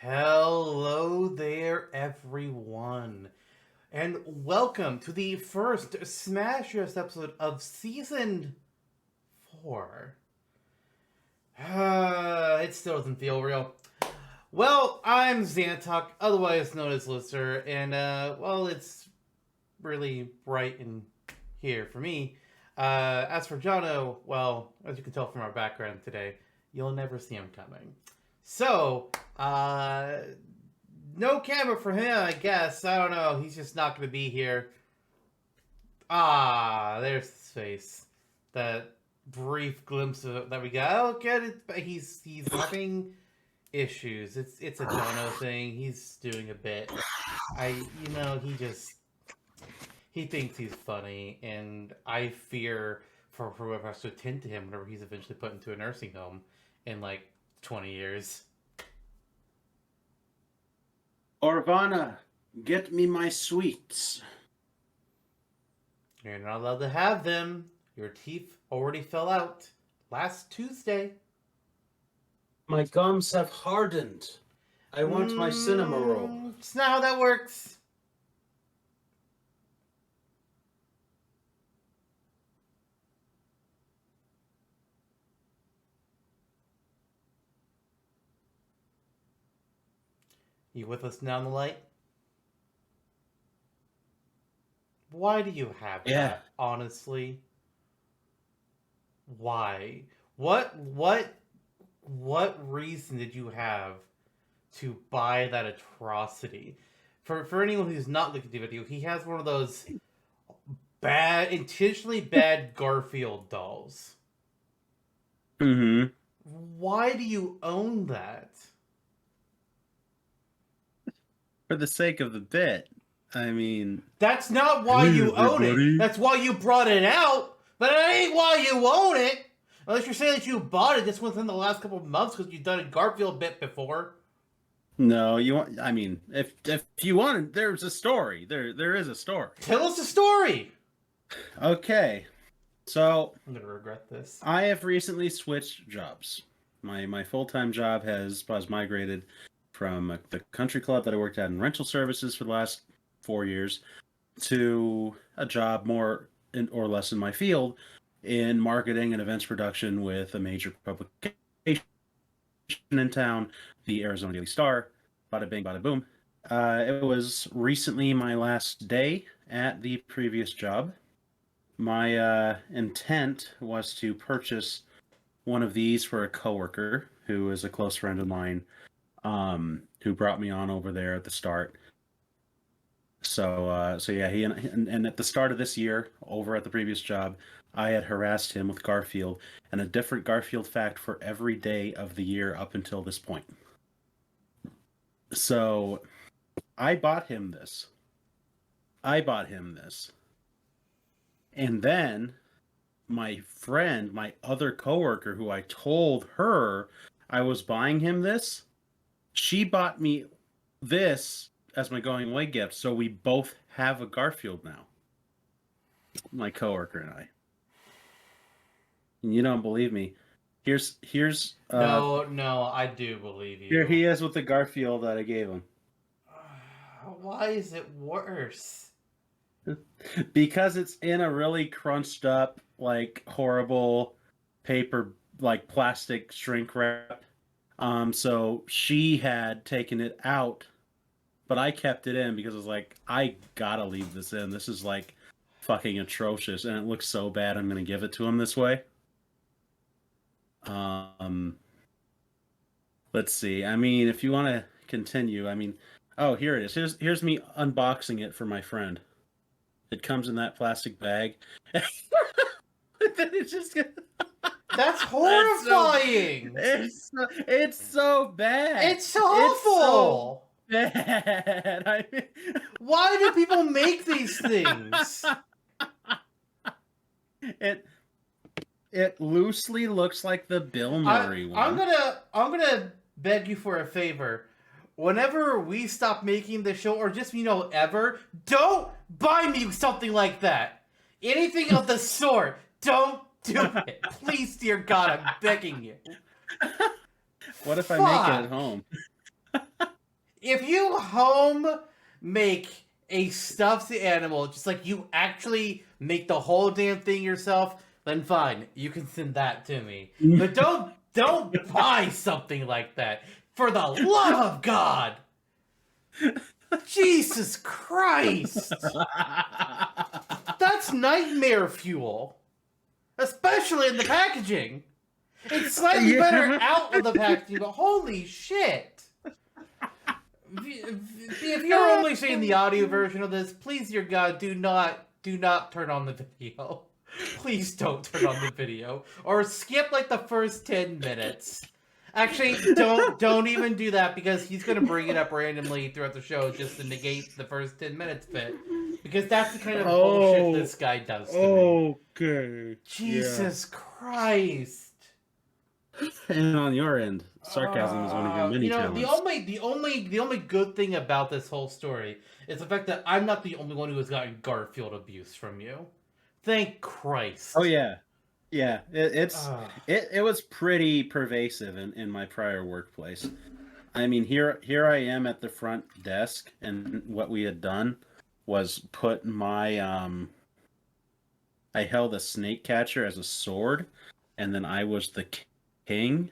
Hello there, everyone, and welcome to the first Smash Us episode of Season 4. It still doesn't feel real. Well, I'm Zantok, otherwise known as Lister, and, well, it's really bright in here for me. As for Jonno, well, as you can tell from our background today, you'll never see him coming. So, no camera for him, I guess. I don't know. He's just not going to be here. There's his face. That brief glimpse of it that we got. Oh, get it. He's having issues. It's a Jonno thing. He's doing a bit. He thinks he's funny, and I fear for whoever has to attend to him whenever he's eventually put into a nursing home in like 20 years. Orvana, get me my sweets. You're not allowed to have them. Your teeth already fell out last Tuesday. My gums have hardened. I want my cinema roll. It's not how that works. You with us now in the light? Why do you have that, honestly? Why? What reason did you have to buy that atrocity? For anyone who's not looking at the video, he has one of those intentionally bad Garfield dolls. Mm-hmm. Why do you own that? For the sake of the bit. I mean... That's not why you own it. That's why you brought it out. But it ain't why you own it. Unless you're saying that you bought it just within the last couple of months because you've done a Garfield bit before. No, you want... I mean, if you want... There's a story. There is a story. Tell us the story. Okay. So... I'm going to regret this. I have recently switched jobs. My full-time job has migrated from the country club that I worked at in rental services for the last 4 years to a job more or less in my field in marketing and events production with a major publication in town, the Arizona Daily Star. Bada bing, bada boom. It was recently my last day at the previous job. My intent was to purchase one of these for a coworker who is a close friend of mine, who brought me on over there at the start. So yeah, he and at the start of this year, over at the previous job, I had harassed him with Garfield and a different Garfield fact for every day of the year up until this point. So I bought him this. And then my friend, my other coworker, who I told her I was buying him this, she bought me this as my going away gift, so we both have a Garfield now. My coworker and I. And you don't believe me. Here's No, I do believe you. Here he is with the Garfield that I gave him. Why is it worse? Because it's in a really crunched up, like, horrible paper, like, plastic shrink wrap. So she had taken it out, but I kept it in because I was like, I gotta leave this in. This is, like, fucking atrocious, and it looks so bad I'm gonna give it to him this way. Let's see. I mean, if you want to continue, I mean... Oh, here it is. Here's me unboxing it for my friend. It comes in that plastic bag. Then it's just... That's horrifying! It's so bad! It's awful! It's so bad! I mean... Why do people make these things? It loosely looks like the Bill Murray one. I'm gonna beg you for a favor. Whenever we stop making the show, or just, ever, don't buy me something like that. Anything of the sort. Don't do it. Please, dear God, I'm begging you. What if I make it at home? if you home make a stuffed animal, just like you actually make the whole damn thing yourself, then fine, you can send that to me. But don't buy something like that. For the love of God! Jesus Christ! That's nightmare fuel. Especially in the packaging. It's slightly better out of the packaging, but holy shit! If you're only seeing the audio version of this, please, dear God, do not turn on the video. Please don't turn on the video, or skip like the first 10 minutes. Actually, don't even do that, because he's gonna bring it up randomly throughout the show just to negate the first 10 minutes bit, because that's the kind of bullshit this guy does to me. Okay. Jesus Christ. And on your end, sarcasm is one of your many talents. The only good thing about this whole story is the fact that I'm not the only one who has gotten Garfield abuse from you. Thank Christ. Oh yeah, yeah. It was pretty pervasive in my prior workplace. I mean, here I am at the front desk, and what we had done was put my I held a snake catcher as a sword, and then I was the king,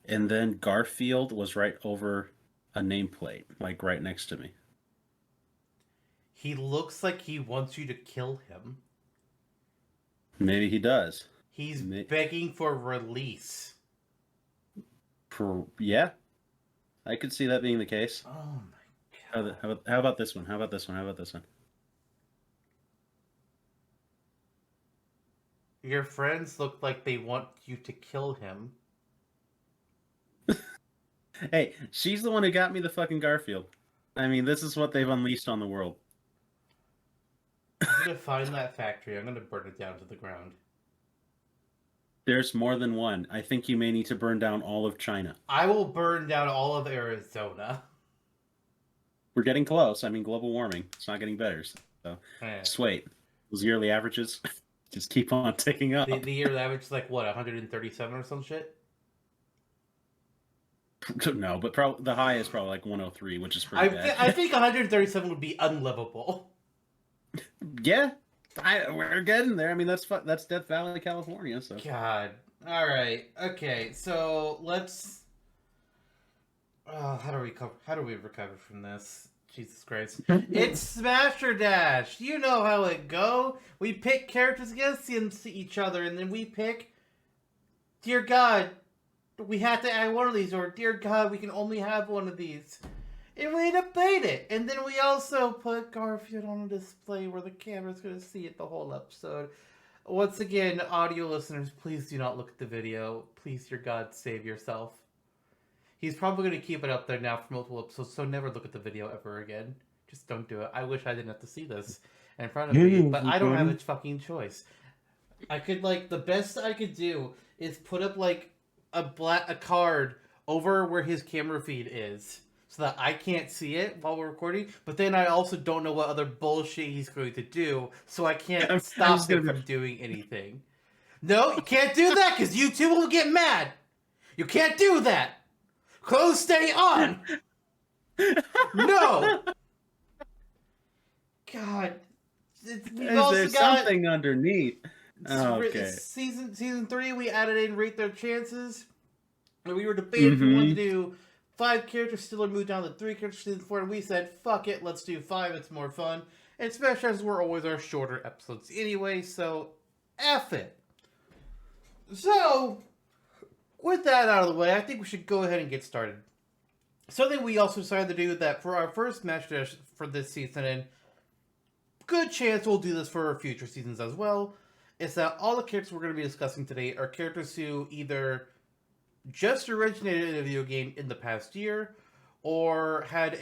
and then Garfield was right over a nameplate, like right next to me. He looks like he wants you to kill him. Maybe he does. He's begging for release. Yeah, I could see that being the case. Oh my God. How about this one? How about this one? How about this one? Your friends look like they want you to kill him. Hey, she's the one who got me the fucking Garfield. I mean, this is what they've unleashed on the world. I'm gonna find that factory. I'm gonna burn it down to the ground. There's more than one. I think you may need to burn down all of China. I will burn down all of Arizona. We're getting close. I mean, global warming. It's not getting better. So just wait. Those yearly averages just keep on ticking up. The yearly average is like, what, 137 or some shit? No, but the high is probably like 103, which is pretty bad. I think 137 would be unlivable. Yeah, we're getting there. I mean, that's Death Valley, California. So God. All right. Okay. So let's. How do we recover from this? Jesus Christ! It's Smash or Dash. You know how it go. We pick characters against each other, and then we pick. Dear God, we have to add one of these, or dear God, we can only have one of these. And we debate it. And then we also put Garfield on a display where the camera's going to see it the whole episode. Once again, audio listeners, please do not look at the video. Please, dear God, save yourself. He's probably going to keep it up there now for multiple episodes, so never look at the video ever again. Just don't do it. I wish I didn't have to see this in front of me, but I don't have a fucking choice. The best I could do is put up, like, a card over where his camera feed is, so that I can't see it while we're recording, but then I also don't know what other bullshit he's going to do, so I can't stop him from doing anything. No, you can't do that, because YouTube will get mad! You can't do that! Clothes stay on! No! God. There's something underneath. Okay. Season 3, we added in Rate Their Chances, and we were debating if we wanted to do 5 characters still, or move down to 3 characters season 4, and we said, fuck it, let's do 5, it's more fun. And Smash As were always our shorter episodes anyway, so F it. So, with that out of the way, I think we should go ahead and get started. Something we also decided to do that for our first Smash Dash for this season, and good chance we'll do this for future seasons as well, is that all the characters we're going to be discussing today are characters who either just originated in a video game in the past year, or had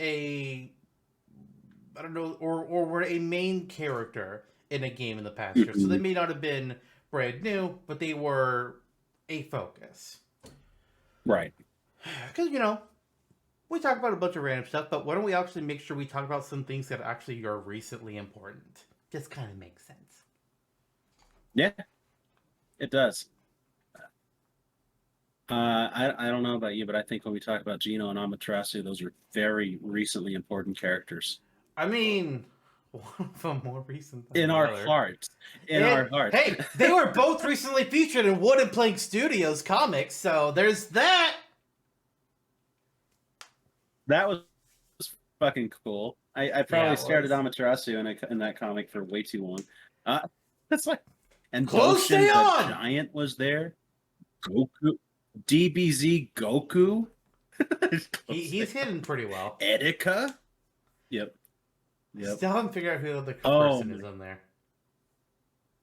or were a main character in a game in the past year. So they may not have been brand new, but they were a focus. Right. Because, we talk about a bunch of random stuff, but why don't we actually make sure we talk about some things that actually are recently important? Just kind of makes sense. Yeah, it does. I don't know about you, but I think when we talk about Gino and Amaterasu, those are very recently important characters I mean, one of them more recent than in the our other. hearts. In And our hearts. hey, they were both recently featured in Wooden Plank Studios comics, so there's that. That was fucking cool. I Yeah, probably it stared at was. Amaterasu in that comic for way too long. That's like, and Close stay Doshin the on! Giant was there. Goku, DBZ Goku. He's hidden pretty well. Etika. Yep. Yep. Still haven't figured out who the other Oh person my. is on there.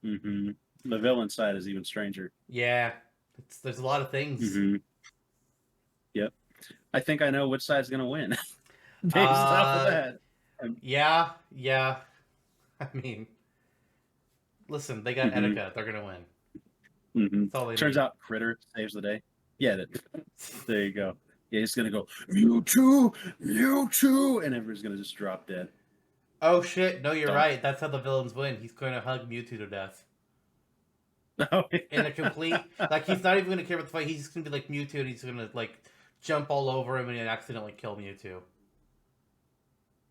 Mm-hmm. The villain side is even stranger. Yeah, there's a lot of things. Mm-hmm. Yep. I think I know which side's gonna win based off of Uh, that. yeah. I mean, listen, they got Mm-hmm. Etika. They're gonna win. Mm-hmm. That's all they Turns need. out Critter saves the day. Yeah, there you go. Yeah, he's gonna go Mewtwo, Mewtwo, and everyone's gonna just drop dead. Oh shit! No, you're Done. right. That's how the villains win. He's gonna hug Mewtwo to death. Oh, In a complete, like, he's not even gonna care about the fight. He's just gonna be like Mewtwo, and he's gonna like jump all over him and accidentally kill Mewtwo.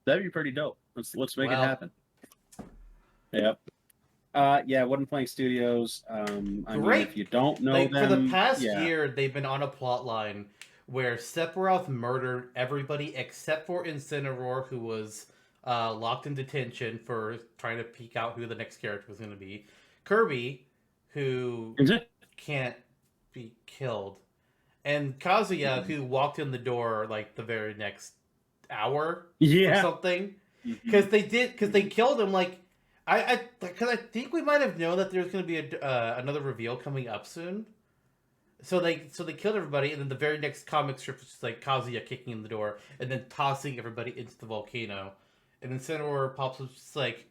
that'd be pretty dope. Let's make it Well, happen. Yep. Yeah, Wooden Plank Studios. I mean, if great. you don't know Like for the them, past yeah. year, they've been on a plot line where Sephiroth murdered everybody except for Incineroar, who was locked in detention for trying to peek out who the next character was going to be. Kirby, who can't be killed, and Kazuya, who walked in the door like the very next hour or Yeah. something, Mm-hmm. because they killed him. Like because I think we might have known that there's going to be another reveal coming up soon. So they killed everybody, and then the very next comic strip was just like Kazuya kicking in the door and then tossing everybody into the volcano, and then Senator pops up just like,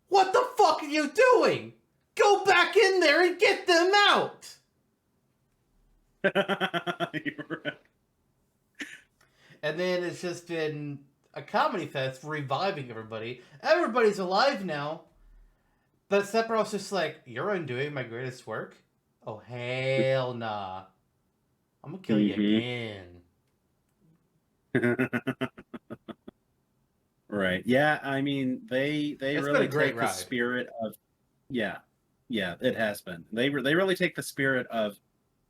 "What the fuck are you doing? Go back in there and get them out!" You're right. And then it's just been a comedy fest reviving everybody. Everybody's alive now, but Sephiroth's just like, "You're undoing my greatest work? Oh hell nah! I'm gonna kill you again." Right. Yeah, I mean, they It's been a really great take the ride. spirit of yeah. Yeah, it has been. They really take the spirit of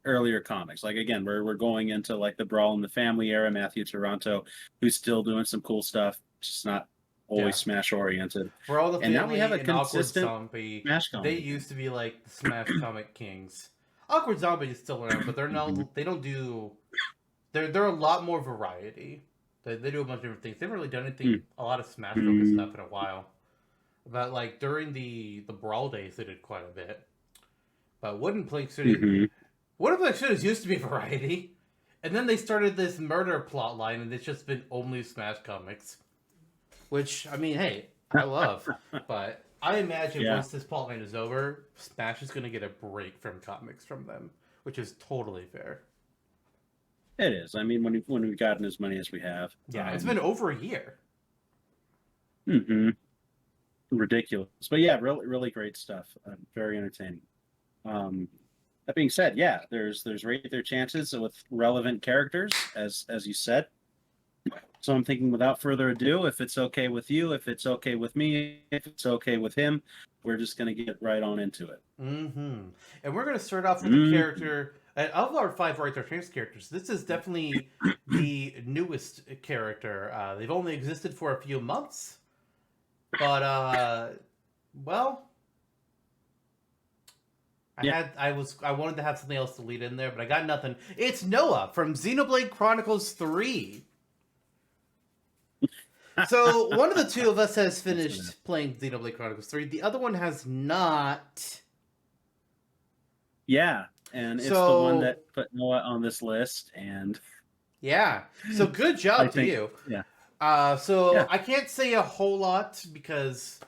earlier comics. Like again, we're going into like the Brawl in the Family era, Matthew Toronto, who's still doing some cool stuff, just not Yeah. always Smash oriented. For all the And now we have family a and Awkward consistent Zombie, Smash they comic again. used to be like the Smash Comic Kings. Awkward Zombie is still around, but they're Mhm. no, they don't do. They're a lot more variety. They do a bunch of different things. They haven't really done anything a lot of Smash focused Mhm. stuff in a while. But like during the Brawl days, they did quite a bit. But Mhm. Wooden Plank Studios used to be variety, and then they started this murder plot line, and it's just been only Smash comics. Which, I mean, hey, I love. But I imagine Yeah, once this plotline is over, Smash is going to get a break from comics from them, which is totally fair. it is. I mean, when we've gotten as many as we have, Yeah, it's been over a year. mhm, ridiculous. But yeah, really great stuff. Very entertaining. That being said, yeah, there's right there chances with relevant characters, as you said. So I'm thinking, without further ado, if it's okay with you, if it's okay with me, if it's okay with him, we're just gonna get right on into it. Mm-hmm. And we're going to start off with a Mm-hmm. character. Of our five Right There Trans characters, this is definitely the newest character. They've only existed for a few months, but well, Yeah. I wanted to have something else to lead in there, but I got nothing. It's Noah from Xenoblade Chronicles 3. So one of the two of us has finished playing Xenoblade Chronicles 3. The other one has not. Yeah, and it's the one So that put Noah on this list, and yeah. So good I job to think, you. yeah, So yeah, I can't say a whole lot because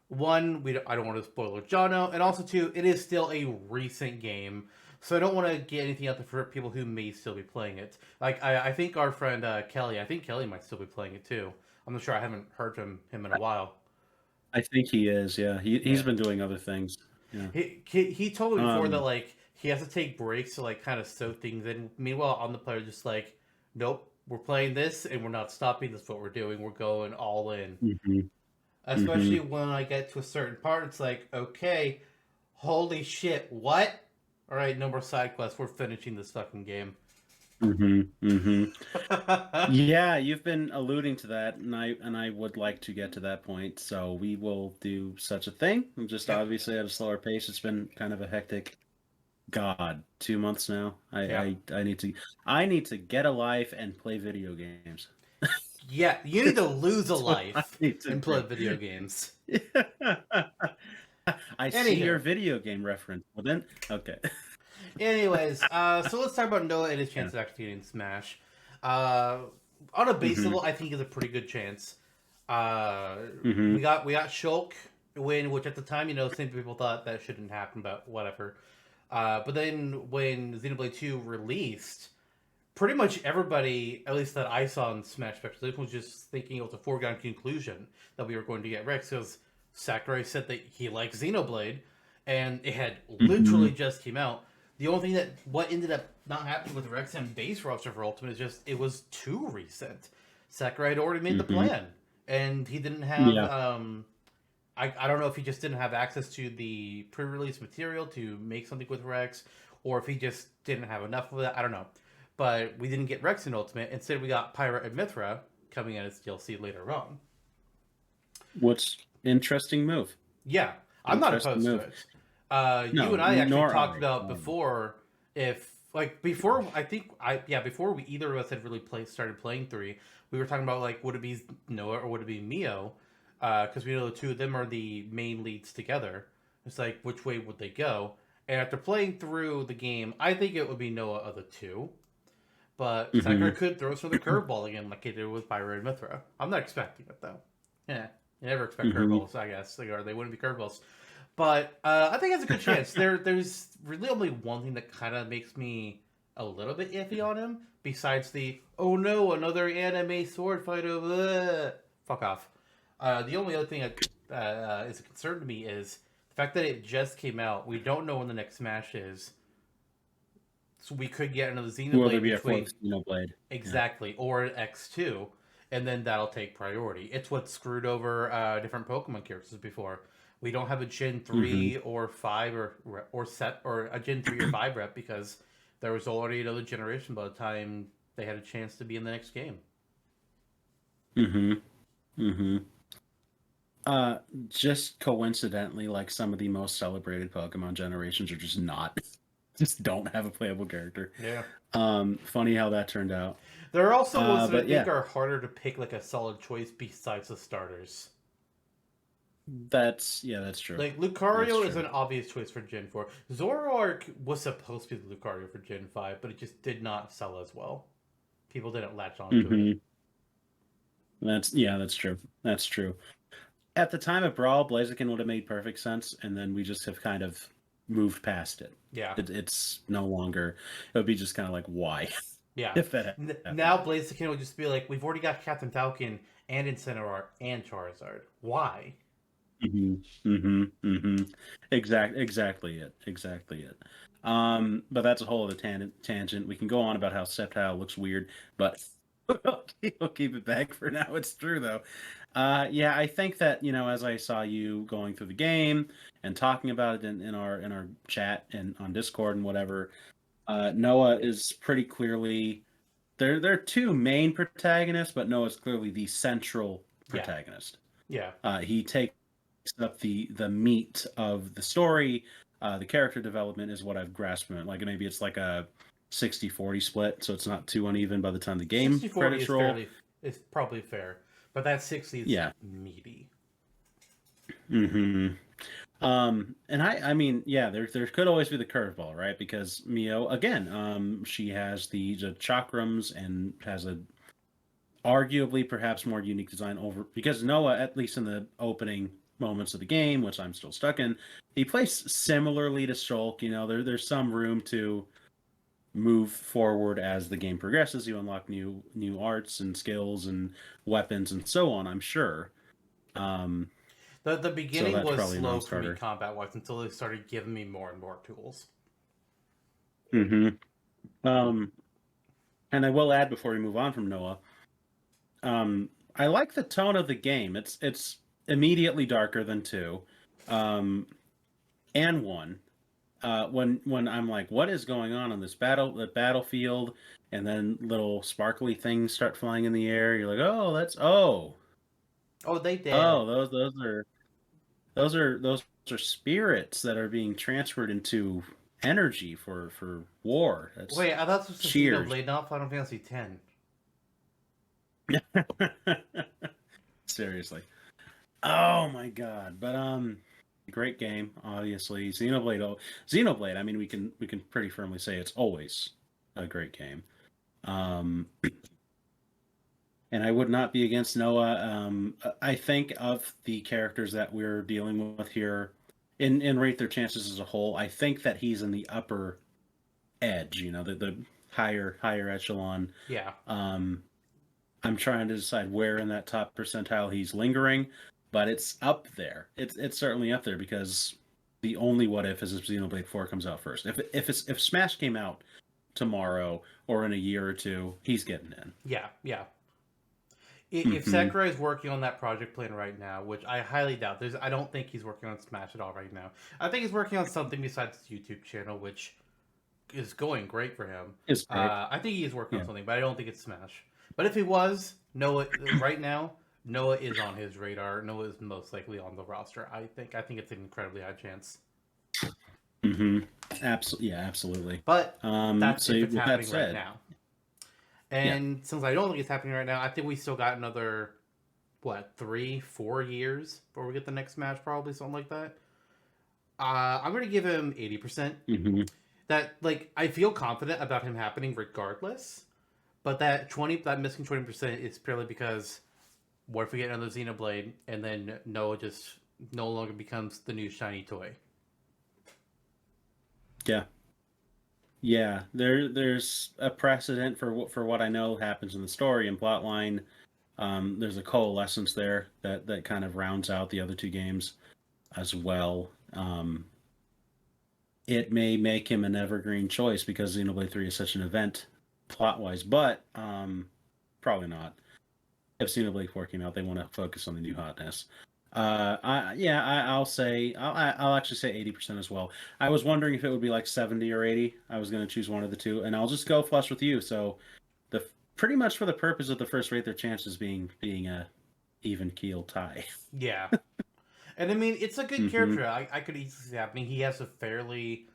one, I don't want to spoil Jonno, and also two, it is still a recent game, so I don't want to get anything out there for people who may still be playing it. Like I think our friend Kelly, I think Kelly might still be playing it too. I'm not sure. I haven't heard from him in a while. I think he is. Yeah, he's Yeah, been doing other things. Yeah. he told me before that Um. like he has to take breaks to like kind of soak things in. Meanwhile, on the player just like, nope, we're playing this and we're not stopping. This is what we're doing. We're going all in. Mm-hmm. Mm-hmm. Especially when I get to a certain part, it's like, okay, holy shit, what? All right, no more side quests. We're finishing this fucking game. Mm-hmm. Mm-hmm. Yeah, you've been alluding to that, and I would like to get to that point. So we will do such a thing. Just Yep. obviously at a slower pace. It's been kind of a hectic. God, 2 months now. Yeah. I need to get a life and play video games. Yeah, you need to lose a That's what I life need to and play do. video games. I see your Anywho, video game reference. Well then, okay. anyways, so let's talk about Noah and his Yeah. chances of actually getting Smash. Uh, on a base Mm-hmm. level, I think is a pretty good chance. Uh, Mm-hmm. we got Shulk win, which at the time, some people thought that shouldn't happen, but whatever. But then when Xenoblade 2 released, pretty much everybody, at least that I saw in Smash Speculation, was just thinking it was a foregone conclusion that we were going to get Rex because Sakurai said that he likes Xenoblade, and it had Mm-hmm. literally just came out. The only thing that what ended up not happening with Rex and base roster for Ultimate is just it was too recent. Sakurai had already made the Mm-hmm. plan, and he didn't have. Yeah. I don't know if he just didn't have access to the pre-release material to make something with Rex, or if he just didn't have enough of it. I don't know. But we didn't get Rex in Ultimate. Instead, we got Pyra and Mithra coming in as DLC later on. What's interesting move? Yeah, I'm not Interesting opposed to move. it. You No, and I actually nor talked I. about before if like before I think I yeah before we either of us had really started playing 3, we were talking about like would it be Noah or would it be Mio? Because we know the two of them are the main leads together. It's like which way would they go? And after playing through the game, I think it would be Noah of the two. But Sakurai Mm-hmm. could throw us another curveball again, like he did with Pyro and Mithra. I'm not expecting it though. Yeah, you never expect Mm-hmm. curveballs, I guess. They wouldn't be curveballs. But I think it's a good chance. There's really only one thing that kind of makes me a little bit iffy on him, besides the oh no, another anime sword fight over. Fuck off. The only other thing that is a concern to me is the fact that it just came out. We don't know when the next Smash is, so we could get another Will there Xenoblade be a between fourth Xenoblade? Yeah. exactly or an X2, and then that'll take priority. It's what screwed over different Pokemon characters before. We don't have a Gen Mm-hmm. 3 or 5 or set or a Gen 3 or 5 rep because there was already another generation by the time they had a chance to be in the next game. Mm-hmm. Mm-hmm. Uh, just coincidentally, like some of the most celebrated Pokemon generations are just not, just don't have a playable character. Yeah. Funny how that turned out. There are also ones that I But think yeah, are harder to pick like a solid choice besides the starters. that's true. Like That's Lucario is true. an obvious choice for Gen 4. Zoroark was supposed to be the Lucario for Gen 5, but it just did not sell as well. People didn't latch onto it. Mm-hmm. That's true. That's true. At the time of Brawl, Blaziken would have made perfect sense, and then we just have kind of moved past it. Yeah. It's no longer. It would be just kind of like why, Yeah. if that Now happened. Blaziken would just be like, we've already got Captain Falcon and Incineroar and Charizard. Why? Mm-hmm. Mm-hmm. Mm-hmm. Exactly it. Exactly it. But that's a whole other tangent. We can go on about how Sceptile looks weird, but we'll keep it back for now. It's true though. Yeah, I think that as I saw you going through the game and talking about it in our chat and on Discord and whatever, Noah is pretty clearly there are two main protagonists, but Noah's clearly the central Yeah. protagonist. Yeah. He takes up the meat of the story. The character development is what I've grasped from it. Like maybe it's like a 60-40 split, so it's not too uneven by the time the game 60-40 credits roll. is probably fair. But that 60 is Yeah. meaty. Mm-hmm. And I mean, yeah, there could always be the curveball, right? Because Mio, again, she has the chakrams and has a arguably perhaps more unique design over because Noah, at least in the opening moments of the game, which I'm still stuck in, he plays similarly to Shulk. There's some room to move forward as the game progresses. You unlock new arts and skills and weapons and so on, I'm sure. The So beginning that's was probably a slow for me non-starter. combat wise until they started giving me more and more tools. Um, and I will add before we move on from Noah, I like the tone of the game. It's immediately darker than 2, and 1. When I'm like, what is going on this the battlefield, and then little sparkly things start flying in the air. You're like, oh, they did. those are spirits that are being transferred into energy for war. That's Wait, I thought this was cheers. Xenoblade, not Final Fantasy X. Seriously. Oh my god. But great game, obviously. Xenoblade, I mean we can pretty firmly say it's always a great game. And I would not be against Noah. I think of the characters that we're dealing with here and rate their chances as a whole, I think that he's in the upper edge, the higher echelon. Yeah. I'm trying to decide where in that top percentile he's lingering, but it's up there. It's certainly up there because the only what if is if Xenoblade 4 comes out first. If Smash came out tomorrow or in a year or two, he's getting in. Yeah. If Sakurai is working on that project plan right now, which I highly doubt, I don't think he's working on Smash at all right now. I think he's working on something besides his YouTube channel, which is going great for him. I think he is working on something, but I don't think it's Smash. But if he was, Noah right now, Noah is on his radar. Noah is most likely on the roster. I think it's an incredibly high chance. Absolutely. But that's if it's happening right now. And since I don't think it's happening right now, I think we still got another 3-4 years before we get the next match, probably something like that. I'm gonna give him 80%. That I feel confident about him happening regardless. But that missing 20% is purely because what if we get another Xenoblade and then Noah just no longer becomes the new shiny toy? Yeah. There's a precedent for what I know happens in the story and plotline. There's a coalescence there that kind of rounds out the other 2 games as well. It may make him an evergreen choice because Xenoblade 3 is such an event plot-wise, but probably not. If Xenoblade 4 came out, they want to focus on the new hotness. I'll say I'll actually say 80% as well. I was wondering if it would be like 70 or 80. I was going to choose one of the 2, and I'll just go flush with you. So, pretty much for the purpose of the first rate their chances being a even keel tie. Yeah, and I mean it's a good character. I could easily see happening. He has a fairly.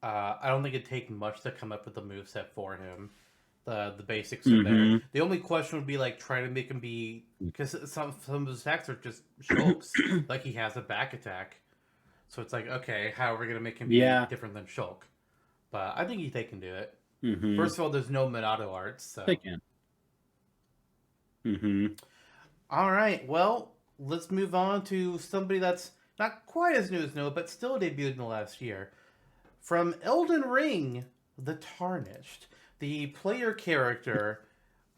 I don't think it'd take much to come up with the moveset for him. The basics in there. The only question would be trying to make him be, because some of his attacks are just Shulks. He has a back attack, so it's okay, how are we gonna make him be different than Shulk? But I think they can do it. First of all, there's no Minato arts, so they can. All right, well, let's move on to somebody that's not quite as new as Noah, but still debuted in the last year. From Elden Ring, the Tarnished. The player character,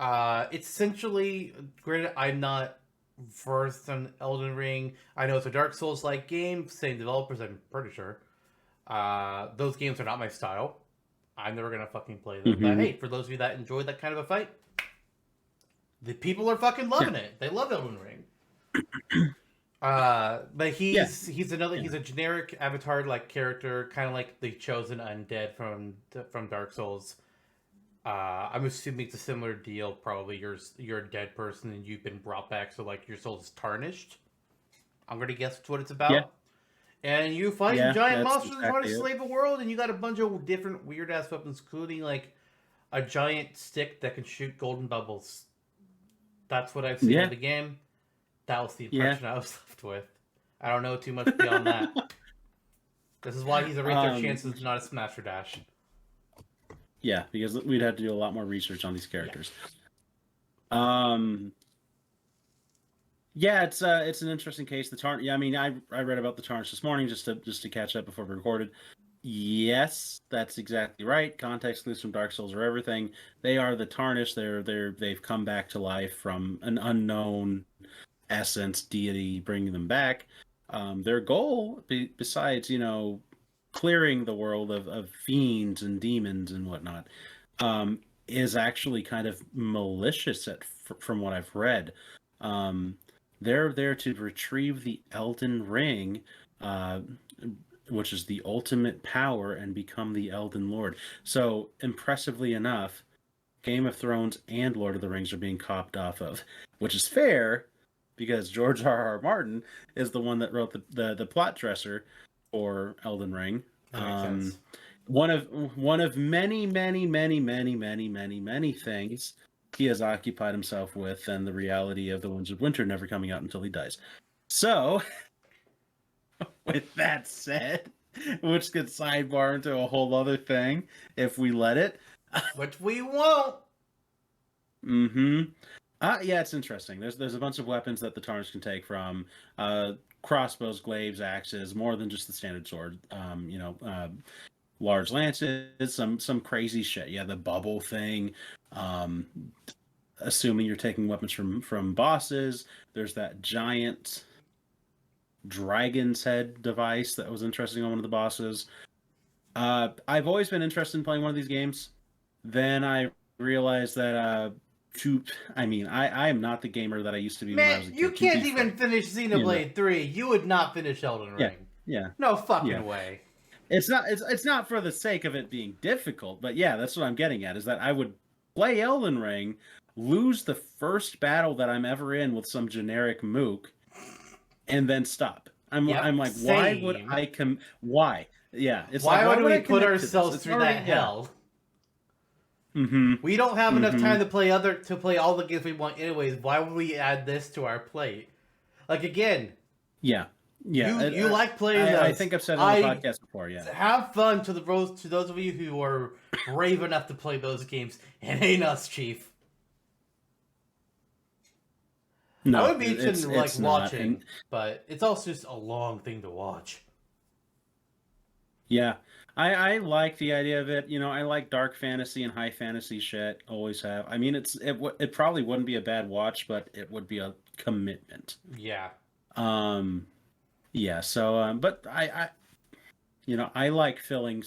it's essentially, granted, I'm not versed on Elden Ring. I know it's a Dark Souls-like game, same developers, I'm pretty sure. Those games are not my style. I'm never going to fucking play them. But hey, for those of you that enjoy that kind of a fight, the people are fucking loving it. They love Elden Ring. But he's a generic avatar-like character, kind of like the chosen undead from Dark Souls. I'm assuming it's a similar deal. Probably you're a dead person and you've been brought back, so your soul is tarnished. I'm gonna guess that's what it's about. Yeah. And you fight giant monsters and try to save the world, and you got a bunch of different weird ass weapons, including a giant stick that can shoot golden bubbles. That's what I've seen in the game. That was the impression I was left with. I don't know too much beyond that. This is why he's a rate their chances, not a smash or dash. Yeah, because we'd have to do a lot more research on these characters. Yeah, it's an interesting case. The Tarn. Yeah, I mean, I read about the Tarnish this morning just to catch up before we recorded. Yes, that's exactly right. Context clues from Dark Souls are everything. They are the Tarnish. They've come back to life from an unknown essence deity, bringing them back. Their goal, besides clearing the world of fiends and demons and whatnot, is actually kind of malicious from what I've read. They're there to retrieve the Elden Ring, which is the ultimate power, and become the Elden Lord. So, impressively enough, Game of Thrones and Lord of the Rings are being copped off of, which is fair because George R.R. Martin is the one that wrote the plot dresser for Elden Ring. That makes sense. One of many things he has occupied himself with, and the reality of the Winds of Winter never coming out until he dies. So, with that said, which could sidebar into a whole other thing if we let it. Which we won't. Yeah, it's interesting. There's a bunch of weapons that the Tarnished can take from crossbows, glaives, axes, more than just the standard sword. Large lances, some crazy shit. Yeah, the bubble thing. Assuming you're taking weapons from bosses, there's that giant dragon's head device that was interesting on one of the bosses. I've always been interested in playing one of these games. Then I realized that I am not the gamer that I used to be. Man, when I was a kid. you can't even finish Xenoblade 3. You would not finish Elden Ring. Yeah. No fucking way. It's not for the sake of it being difficult, but yeah, that's what I'm getting at, is that I would play Elden Ring, lose the first battle that I'm ever in with some generic mook, and then stop. I'm like, same. why would I why? Yeah, it's why like, would we put ourselves through that hell? We don't have enough time to play all the games we want anyways. Why would we add this to our plate? Like, again. Yeah. You like playing those. I think I've said it on the podcast before, yeah. Have fun to those of you who are brave enough to play those games. It ain't us, Chief. No, I would be interested in watching, not. but it's also just a long thing to watch. Yeah. I like the idea of it. I like dark fantasy and high fantasy shit. Always have. I mean, it probably wouldn't be a bad watch, but it would be a commitment. Yeah. Yeah. So, but I like filling.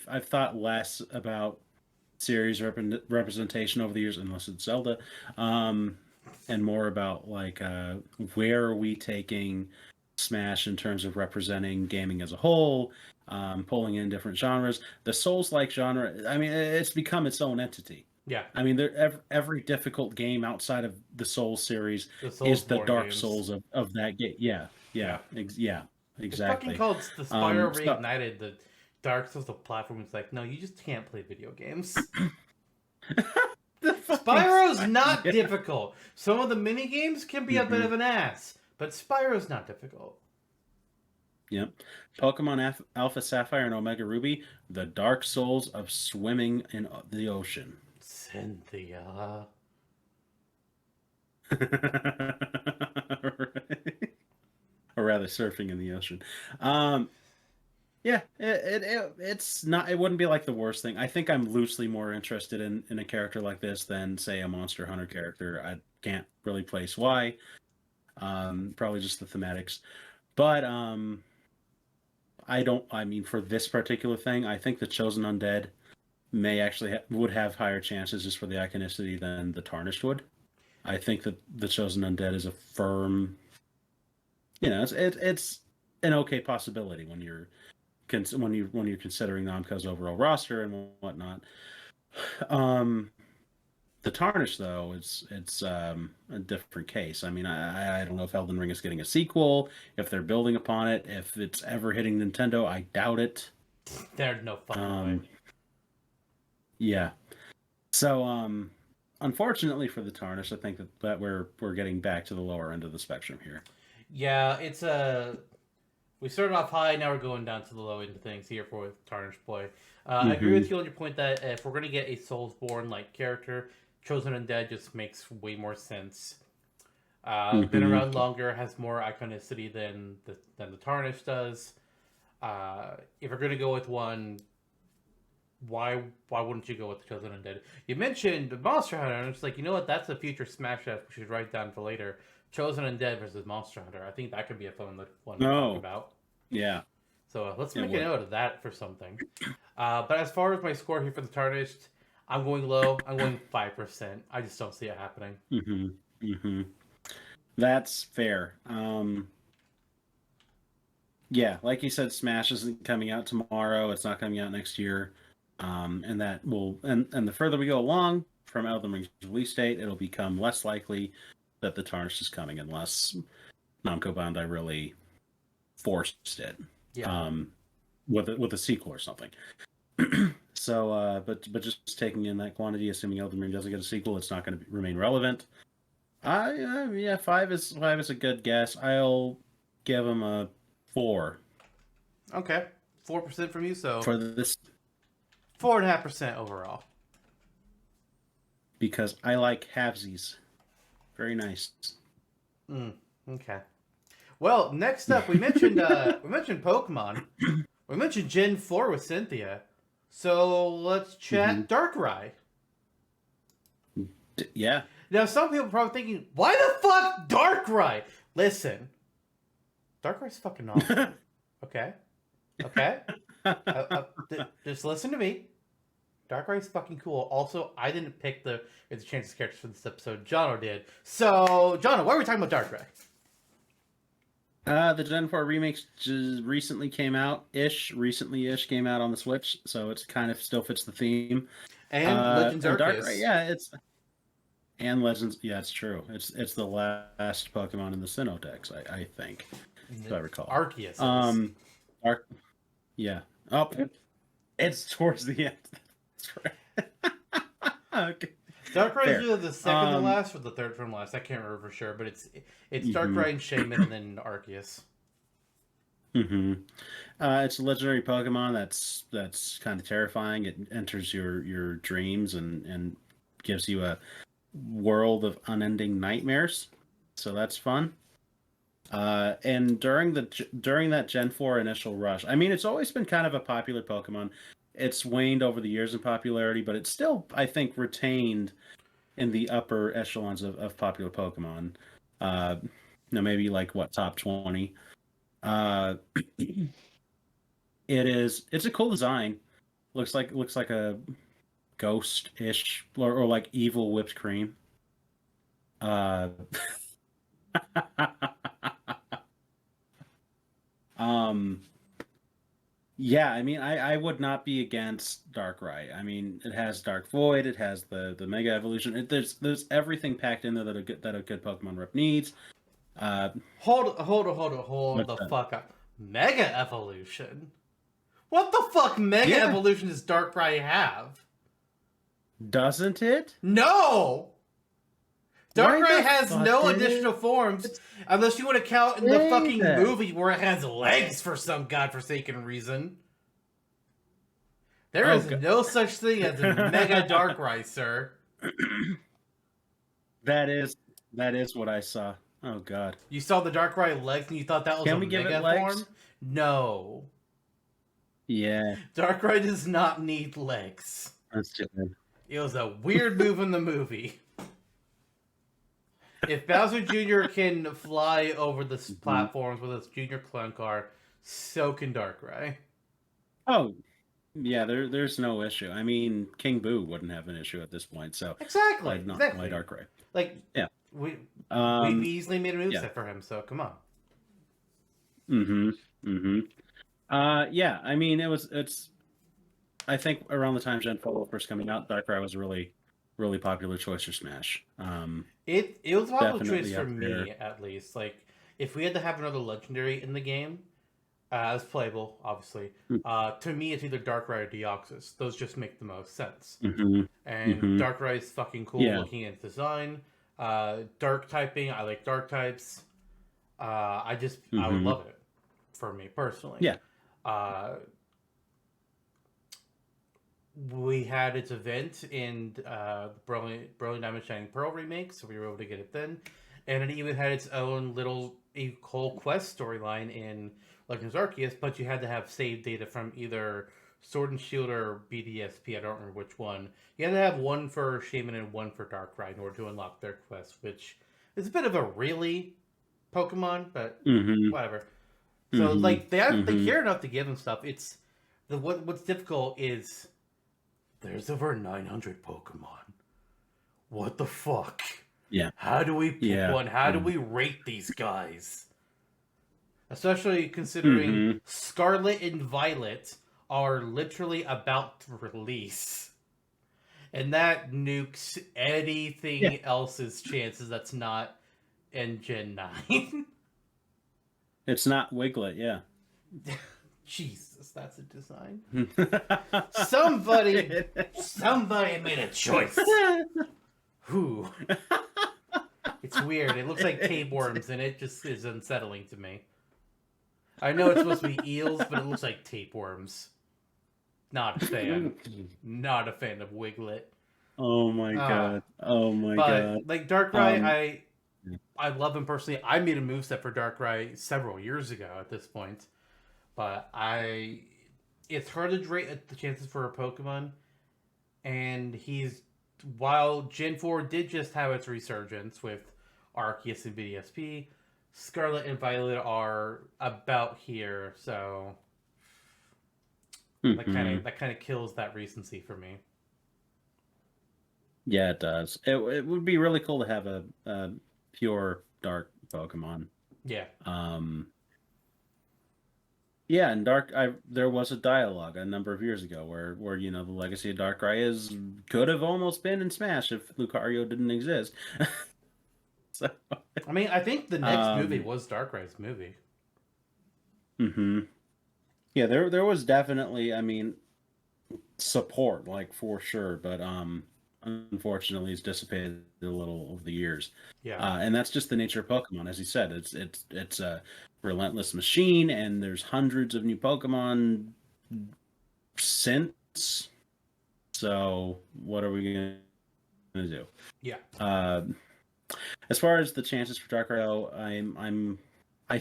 I've thought less about series representation over the years, unless it's Zelda, and more about like where are we taking Smash in terms of representing gaming as a whole. Pulling in different genres. The Souls-like genre, I mean, it's become its own entity. Yeah. I mean, every difficult game outside of the Souls series is the Dark Souls of that game. Yeah, exactly. It's fucking called the Spyro Reignited, the Dark Souls of platform. It's like, no, you just can't play video games. Spyro's not difficult. Some of the mini games can be a bit of an ass, but Spyro's not difficult. Yep. Pokemon Alpha Sapphire and Omega Ruby, the Dark Souls of swimming in the ocean. Cynthia. Or rather, surfing in the ocean. Yeah, it's not. It wouldn't be like the worst thing. I think I'm loosely more interested in a character like this than, say, a Monster Hunter character. I can't really place why. Probably just the thematics, but I mean, for this particular thing, I think the Chosen Undead may actually would have higher chances just for the iconicity than the Tarnished would. I think that the Chosen Undead is a firm, it's an okay possibility when you're considering Namco's overall roster and whatnot. The Tarnished, though, it's a different case. I mean, I don't know if Elden Ring is getting a sequel, if they're building upon it, if it's ever hitting Nintendo. I doubt it. There's no fucking way. Yeah. So, unfortunately for the Tarnished, I think that we're getting back to the lower end of the spectrum here. Yeah, it's we started off high, now we're going down to the low end of things here for Tarnished Boy. I agree with you on your point that if we're going to get a Soulsborne-like character, Chosen Undead just makes way more sense. Been around longer, has more iconicity than the Tarnished does. If we're going to go with one, why wouldn't you go with the Chosen Undead? You mentioned Monster Hunter, and it's like, you know what, that's a future Smash that we should write down for later. Chosen Undead versus Monster Hunter. I think that could be a fun one to talk about. Yeah. So let's It make a would. note of that for something. But as far as my score here for the Tarnished, I'm going low. I'm going 5%. I just don't see it happening. That's fair. Yeah, like you said, Smash isn't coming out tomorrow. It's not coming out next year. And that will and the further we go along from Elden Ring's release date, it'll become less likely that the Tarnished is coming unless Namco Bandai really forced it. Yeah. With a sequel or something. So, but just taking in that quantity, assuming Elden Ring doesn't get a sequel, it's not going to remain relevant. Yeah, five is a good guess. I'll give him a 4 Okay. 4% from you, so for this 4.5% overall. because I like halvesies. Very nice. Okay. Well, next up, we mentioned Pokemon. We mentioned Gen 4 with Cynthia. So let's chat Darkrai. Yeah. Now, some people are probably thinking, why the fuck Darkrai? Listen, Darkrai's fucking awesome. Okay? Okay? Just listen to me. Darkrai's fucking cool. Also, I didn't pick the chances characters for this episode. Jonno did. So, Jonno, why are we talking about Darkrai? The Gen 4 remakes just recently came out. Recently-ish came out on the Switch, so it's kind of still fits the theme. And Legends and Arceus. Darkrai, yeah, and Legends, yeah, it's true. It's the last Pokemon in the Sinnoh decks, I think, if I recall. Arceus. Yeah. Oh, it's towards the end. That's right. Okay. Darkrai is either the second to last or the third from last. I can't remember for sure, but it's Darkrai and Shaman and then Arceus. It's a legendary Pokemon that's kind of terrifying. It enters your dreams and gives you a world of unending nightmares. So that's fun. And during that Gen 4 initial rush, I mean, it's always been kind of a popular Pokemon. It's waned over the years in popularity, but it's still, I think, retained in the upper echelons of popular Pokemon. Maybe like top 20. It's a cool design. Looks like a ghost-ish or like evil whipped cream. Yeah, I mean, I would not be against Darkrai. I mean, it has Dark Void, it has the Mega Evolution. There's everything packed in there that a good Pokemon rep needs. Hold the fuck up. Mega Evolution? What the fuck Mega Evolution does Darkrai have? Doesn't it? No! Darkrai has no additional forms, unless you want to count in the fucking movie where it has legs for some godforsaken reason. There is no such thing as a Mega Darkrai, sir. That is what I saw. Oh god. You saw the Darkrai legs and you thought that was a Mega form? No. Yeah. Darkrai does not need legs. That's good. It was a weird move in the movie. If Bowser Jr. can fly over the platforms with his Junior Clone Car, so can Darkrai. Oh, yeah, there's no issue. I mean, King Boo wouldn't have an issue at this point, so exactly. Why Darkrai? Like, yeah, we easily made a moveset for him, so come on. Yeah, I mean, it's. I think around the time Gen 4 was first coming out, Darkrai was a really popular choice for Smash. It was a popular choice for me, at least. Like, if we had to have another legendary in the game, as playable, obviously, to me it's either Darkrai or Deoxys. Those just make the most sense. And Darkrai is fucking cool looking at design. Dark typing, I like dark types. I would love it for me personally. Yeah. We had its event in Brilliant Diamond Shining Pearl remake, so we were able to get it then. And it even had its own little whole quest storyline in Legends Arceus, but you had to have saved data from either Sword and Shield or BDSP, I don't remember which one. You had to have one for Shaman and one for Darkrai in order to unlock their quest, which is a bit of a really Pokemon, but whatever. So Mm-hmm. like they Mm-hmm. care enough to give him stuff. It's what's difficult is there's over 900 Pokemon. What the fuck? Yeah. How do we pick Yeah. one? How do we rate these guys? Especially considering Mm-hmm. Scarlet and Violet are literally about to release. And that nukes Yeah. anything else's chances that's not in Gen 9. It's not Wiglet, yeah. Jesus, that's a design. Somebody made a choice. Who? It's weird. It looks like tapeworms, and it just is unsettling to me. I know it's supposed to be eels, but it looks like tapeworms. Not a fan. Not a fan of Wiglet. Oh my Ah, god. Oh my but god. like Darkrai, Um I love him personally. I made a moveset for Darkrai several years ago at this point, but it's hard to rate the chances for a Pokemon, and he's while Gen 4 did just have its resurgence with Arceus and BDSP, Scarlet and Violet are about here, so mhm. that kind of kills that recency for me. Yeah, it does. It would be really cool to have a pure dark Pokemon. Yeah. Um yeah, and Dark I there was a dialogue a number of years ago where you know the legacy of Darkrai is could have almost been in Smash if Lucario didn't exist. So I mean, I think the next movie um was Darkrai's movie. mhm. Yeah, there was definitely, I mean, support, like for sure, but unfortunately it's dissipated a little over the years. Yeah. And that's just the nature of Pokemon. As you said, it's a relentless machine, and there's hundreds of new Pokemon since. So what are we gonna do? Yeah. Uh, as far as the chances for Darkrai, I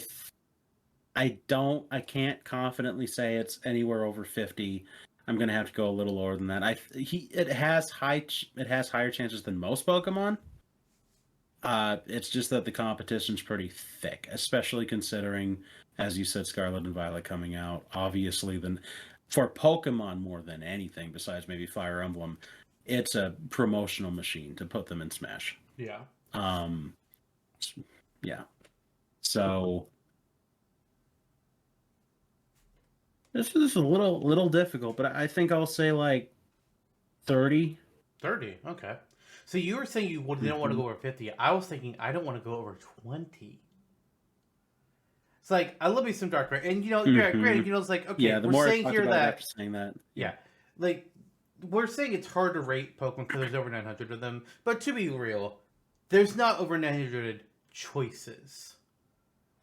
I can't confidently say it's anywhere over 50. I'm gonna have to go a little lower than that. It has higher chances than most Pokemon. It's just that the competition's pretty thick, especially considering, as you said, Scarlet and Violet coming out. Obviously, then for Pokemon more than anything, besides maybe Fire Emblem, it's a promotional machine to put them in Smash. Yeah. Um, yeah. So this is a little difficult, but I think I'll say like 30. 30. Okay. So you were saying you didn't want to Mm-hmm. go over 50. I was thinking I don't want to go over 20. It's like I love me some Darkrai, and Mm-hmm. granted, it's like okay, Yeah, the we're more I saying talked here about it after that saying that, yeah. yeah, like we're saying it's hard to rate Pokemon because there's over 900 of them. But to be real, there's not over 900 choices.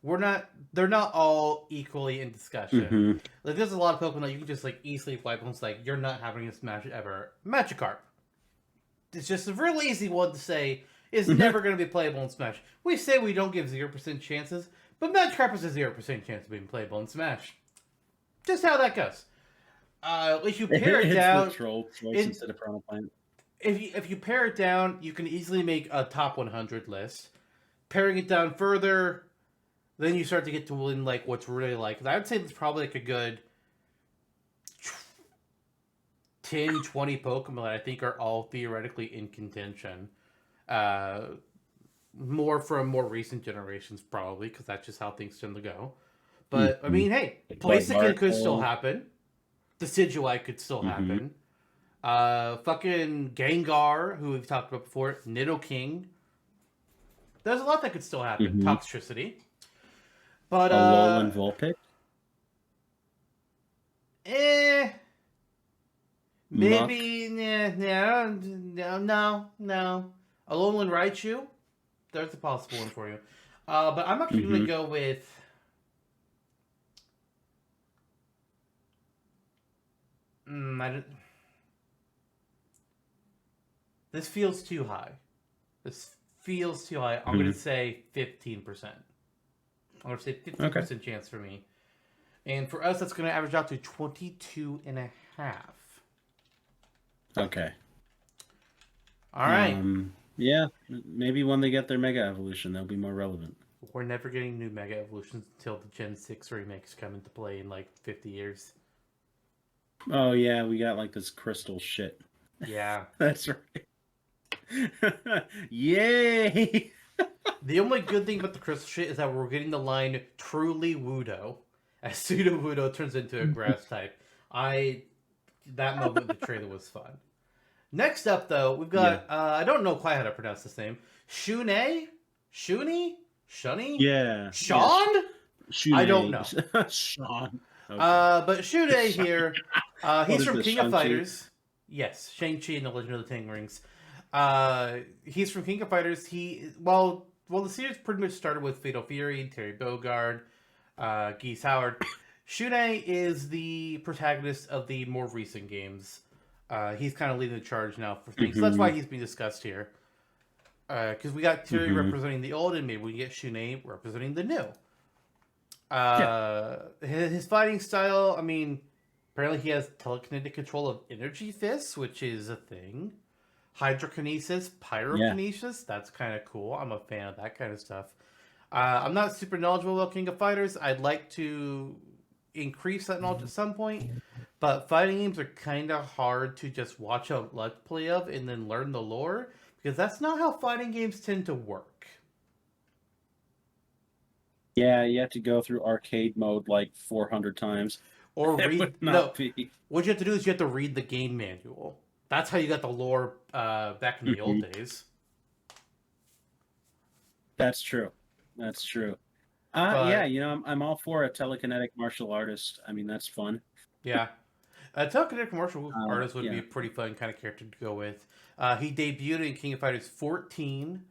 They're not all equally in discussion. Mm-hmm. Like there's a lot of Pokemon that you can just like easily wipe. And it's like you're not having a Smash ever. Magikarp. It's just a real easy one to say is never going to be playable in Smash. We say we don't give 0% chances, but Magikarp has a 0% chance of being playable in Smash. Just how that goes. If you pare it It's the down, troll choice in, instead of Primal Plant. if you pare it down, you can easily make a top 100 list. Paring it down further, then you start to get to like what's really like. I would say it's probably like a good 10, 20 Pokemon that I think are all theoretically in contention. Uh, more from more recent generations, probably, because that's just how things tend to go. But, I Mm-hmm. mean, hey, Like Blaziken could still Bartol. happen. Decidueye could still Mm-hmm. happen. Fucking Gengar, who we've talked about before. Nidoking. There's a lot that could still happen. Mm-hmm. Toxtricity. But, Alolan Vulpix. eh... Muck. Maybe, no. Alolan Raichu, there's a possible one for you. But I'm actually going Mm-hmm. to go with. I don't- this feels too high. This feels too high. I'm going Mm-hmm. to say 15%. I'm going to say Okay. 15% chance for me. And for us, that's going to average out to 22 and a half. Okay. All right. Yeah, maybe when they get their Mega Evolution, they'll be more relevant. we're never getting new Mega Evolutions until the Gen 6 remakes come into play in like 50 years. Oh yeah, we got like this crystal shit. Yeah. That's right. Yay! The only good thing about the crystal shit is that we're getting the line truly Wudo as Pseudo Wudo turns into a grass type. That moment in the trailer was fun. Next up, though, we've got I don't know quite how to pronounce this name. Shun'ei? Shun'ei? Shun'ei? Yeah. Sean? I don't know. Sean. Okay. But Shun'ei here, he's from this, King of Shang-Chi? Fighters. Yes, Shang-Chi and the Legend of the Ten Rings. He's from King of Fighters. Well, the series pretty much started with Fatal Fury, Terry Bogard, Geese Howard. Shun'ei is the protagonist of the more recent games. He's kind of leading the charge now for things. So that's why he's being discussed here. Because we got Terry representing the old, and maybe we get Shun'ei representing the new. His fighting style, I mean, apparently he has telekinetic control of energy fists, which is a thing. Hydrokinesis, pyrokinesis, that's kind of cool. I'm a fan of that kind of stuff. I'm not super knowledgeable about King of Fighters. I'd like to increase that knowledge at some point, but fighting games are kind of hard to just watch a let's play of and then learn the lore, because that's not how fighting games tend to work. Yeah, you have to go through arcade mode like 400 times. Or It read. would not be. What you have to do is you have to read the game manual. That's how you got the lore back in the old days. That's true. That's true. Yeah, I'm all for a telekinetic martial artist. I mean, that's fun. Yeah. A telekinetic martial artist would be a pretty fun kind of character to go with. He debuted in King of Fighters 14,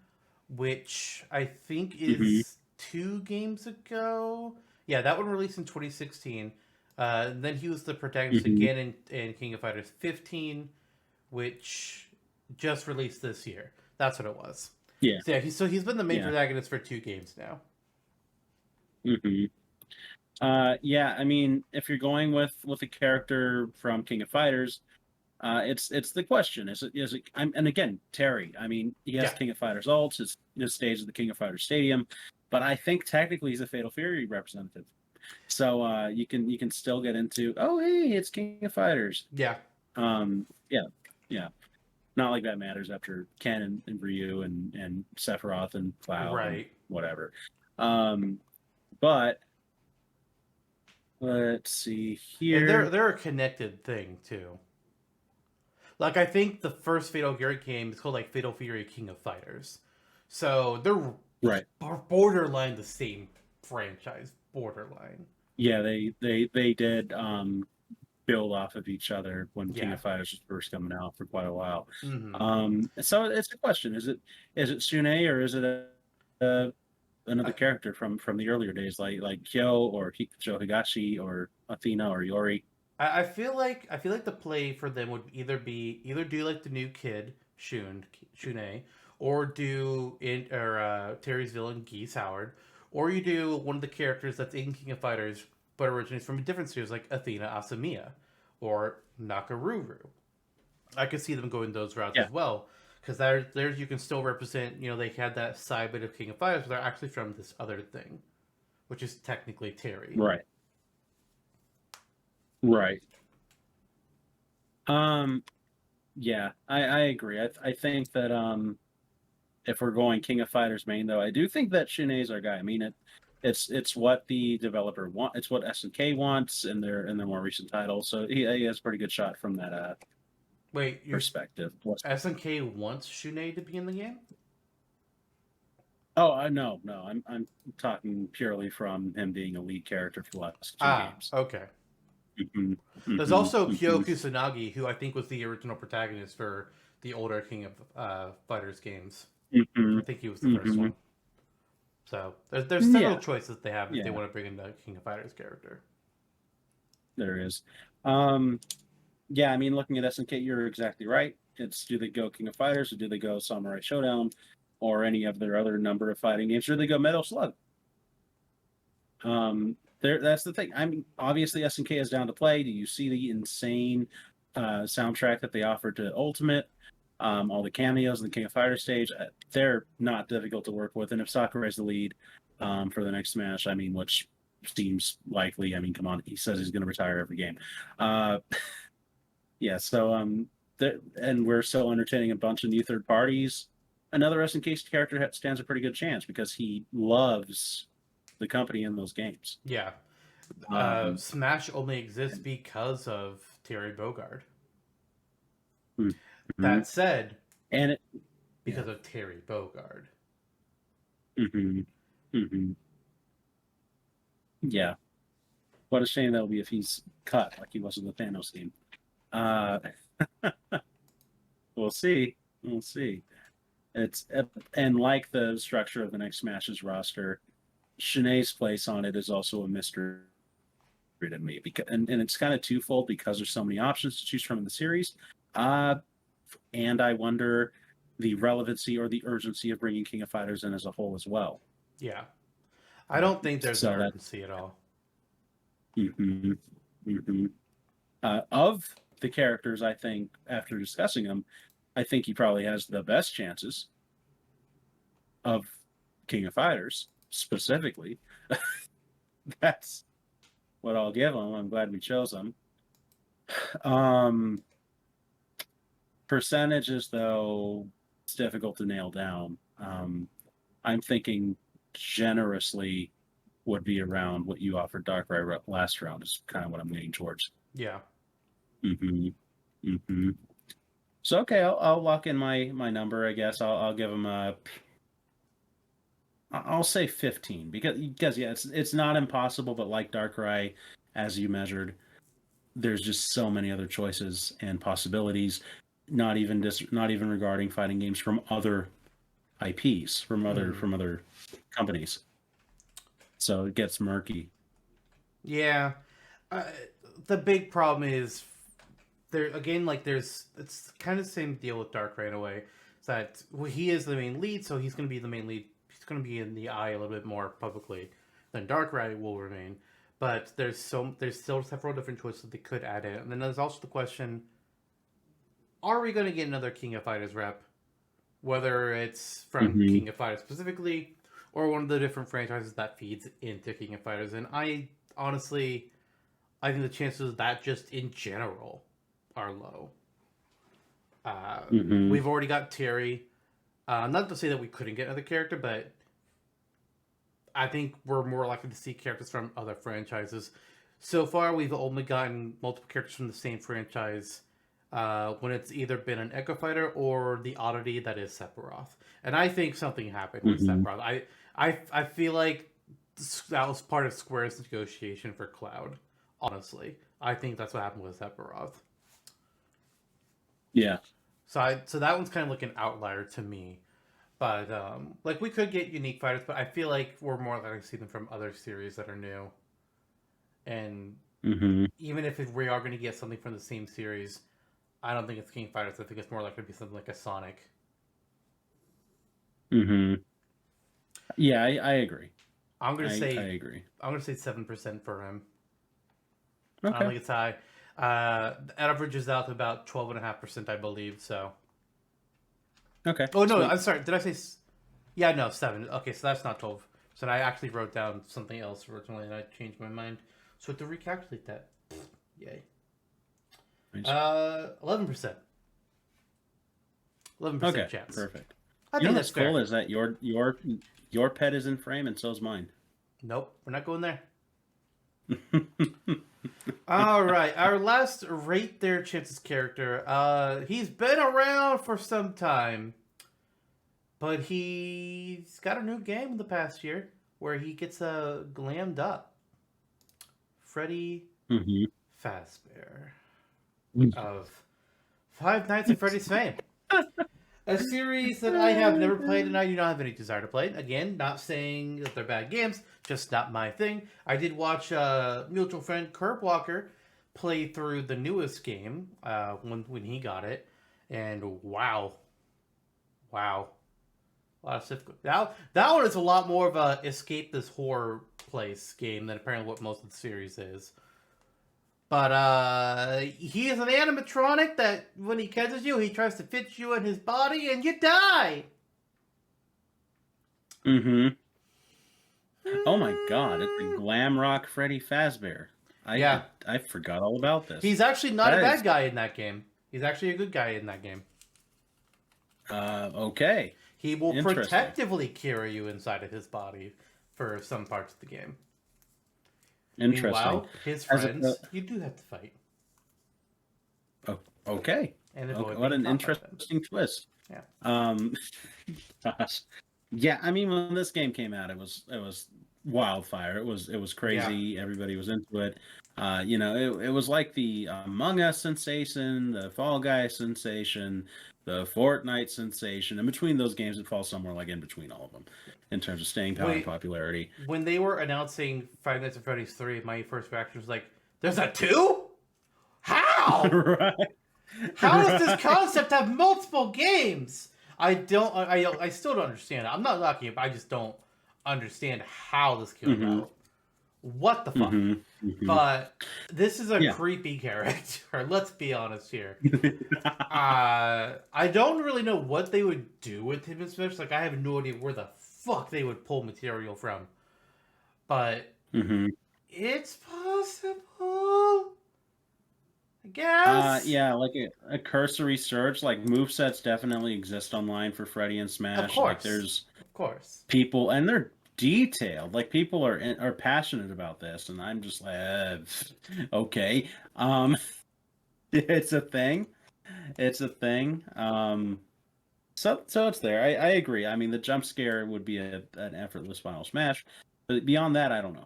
which I think is 2 games ago. Yeah, that one released in 2016. Then he was the protagonist again in King of Fighters 15, which just released this year. That's what it was. Yeah. So he's been the main protagonist for 2 games now. Yeah, I mean, if you're going with a character from King of Fighters, it's the question: is it? And again, Terry. I mean, he has King of Fighters ults. His stage is the King of Fighters Stadium, but I think technically he's a Fatal Fury representative. So you can still get into, oh hey, it's King of Fighters. Yeah. Yeah. Not like that matters after Ken and Ryu and Sephiroth and Cloud and whatever. But let's see here. And they're a connected thing too. Like, I think the first Fatal Fury game is called like Fatal Fury King of Fighters. So they're borderline the same franchise. Borderline. Yeah, they did build off of each other when King of Fighters was first coming out for quite a while. So it's a question: is it Shun'ei, or is it another character from the earlier days, like Kyo or Kikucho Higashi or Athena or Yori? I feel like the play for them would either do like the new kid Shun'ei, or do Terry's villain Geese Howard, or you do one of the characters that's in King of Fighters but originates from a different series like Athena Asamiya or Nakaruru. I could see them going those routes as well, because there's you can still represent, they had that side bit of King of Fighters, but they're actually from this other thing, which is technically Terry. Right. Yeah, I agree. I think that if we're going King of Fighters main, though, I do think that Shun'ei's our guy. I mean, it's what the developer wants. It's what SNK wants in their more recent titles. So he has a pretty good shot from that perspective. SNK wants Shun'ei to be in the game? Oh, no. I'm talking purely from him being a lead character for the last 2 games. Okay. There's also Kyo Kusanagi, who I think was the original protagonist for the older King of Fighters games. I think he was the first one. So there's several choices they have if they want to bring in the King of Fighters character. There is. Yeah, I mean, looking at SNK, you're exactly right. It's, do they go King of Fighters, or do they go Samurai Showdown, or any of their other number of fighting games, or do they go Metal Slug? That's the thing. I mean, obviously SNK is down to play. Do you see the insane soundtrack that they offered to Ultimate? All the cameos in the King of Fighters stage, they're not difficult to work with. And if Sakurai's the lead for the next Smash, I mean, which seems likely. I mean, come on, he says he's going to retire every game. Yeah, so and we're still entertaining a bunch of new third parties. Another SNK character stands a pretty good chance because he loves the company in those games. Yeah. Smash only exists because of Terry Bogard. Mm-hmm. That said, and because of Terry Bogard. Yeah. What a shame that'll be if he's cut like he was in the Thanos game. We'll see. We'll see. And like the structure of the next Smash's roster, Shun'ei's place on it is also a mystery to me. And it's kind of twofold because there's so many options to choose from in the series. And I wonder the relevancy or the urgency of bringing King of Fighters in as a whole as well. Yeah. I don't think there's an urgency at all. Of the characters, I think, after discussing them, I think he probably has the best chances of King of Fighters, specifically. That's what I'll give him. I'm glad we chose him. Percentages, though, it's difficult to nail down. I'm thinking generously would be around what you offered Darkrai last round is kind of what I'm leaning towards. Yeah. So okay, I'll lock in my number. I guess I'll give him I'll say 15 because yeah, it's not impossible, but like Darkrai, as you measured, there's just so many other choices and possibilities. Not even regarding fighting games from other IPs from other companies. So it gets murky. Yeah, the big problem is there again. Like it's kind of the same deal with Darkrai in a way. It's that he is the main lead, so he's going to be the main lead. He's going to be in the eye a little bit more publicly than Darkrai will remain. But there's still several different choices that they could add in, and then there's also the question: are we going to get another King of Fighters rep? Whether it's from King of Fighters specifically, or one of the different franchises that feeds into King of Fighters. And I honestly, I think the chances of that just in general are low. We've already got Terry. Not to say that we couldn't get another character, but I think we're more likely to see characters from other franchises. So far, we've only gotten multiple characters from the same franchise when it's either been an Echo Fighter or the oddity that is Sephiroth. And I think something happened with Sephiroth. I feel like that was part of Square's negotiation for Cloud. Honestly, I think that's what happened with Sephiroth. Yeah. So that one's kind of like an outlier to me. But like we could get unique fighters, but I feel like we're more likely to see them from other series that are new. And even if we are going to get something from the same series, I don't think it's King Fighters. I think it's more likely to be something like a Sonic. Yeah, I agree. I agree. I'm gonna say 7% for him. Okay. I don't think it's high. It averages out to about 12.5%, I believe. So. Okay. Oh no, I'm sorry. Did I say? Yeah, no, 7. Okay, so that's not 12. So I actually wrote down something else originally, and I changed my mind. So to recalculate that, yay. 11%. 11% chance. Perfect. I think that's cool fair. Is that your pet is in frame and so's mine. Nope, we're not going there. All right, our last rate their chances character. He's been around for some time, but he's got a new game in the past year where he gets glammed up. Freddy Fazbear of Five Nights at Freddy's fame. A series that I have never played and I do not have any desire to play. Again, not saying that they're bad games, just not my thing. I did watch mutual friend Curb Walker play through the newest game when he got it, and wow. A lot of stuff. That one is a lot more of a escape this horror place game than apparently what most of the series is. But he is an animatronic that when he catches you, he tries to fit you in his body and you die. Mm-hmm. Oh my God! It's a glam rock Freddy Fazbear. Yeah. I forgot all about this. He's actually not a That bad is guy in that game. He's actually a good guy in that game. okay. He will Interesting. protectively carry you inside of his body for some parts of the game. Interesting. Meanwhile, his friends, you do have to fight. Oh, okay. And Okay, what an interesting twist. Yeah. Gosh. Yeah, I mean, when this game came out, it was wildfire. It was crazy. Yeah. Everybody was into it. You know, it was like the Among Us sensation, the Fall Guys sensation, the Fortnite sensation. In between those games, it falls somewhere like in between all of them in terms of staying power and popularity. When they were announcing Five Nights at Freddy's 3, my first reaction was like, "There's a 2? How? Right. How does this concept have multiple games?" I still don't understand it. I'm not knocking it, but I just don't understand how this came out. What the fuck? But this is a creepy character. Let's be honest here. I don't really know what they would do with him in Smash. Like, I have no idea where the fuck they would pull material from. But it's possible. I guess. Yeah, like a cursory search, like movesets definitely exist online for Freddy and Smash. Of course. Like there's people, and they're detailed. Like people are passionate about this, and I'm just like, okay. It's a thing. It's a thing. So it's there. I agree. I mean, the jump scare would be an effortless Final Smash, but beyond that, I don't know.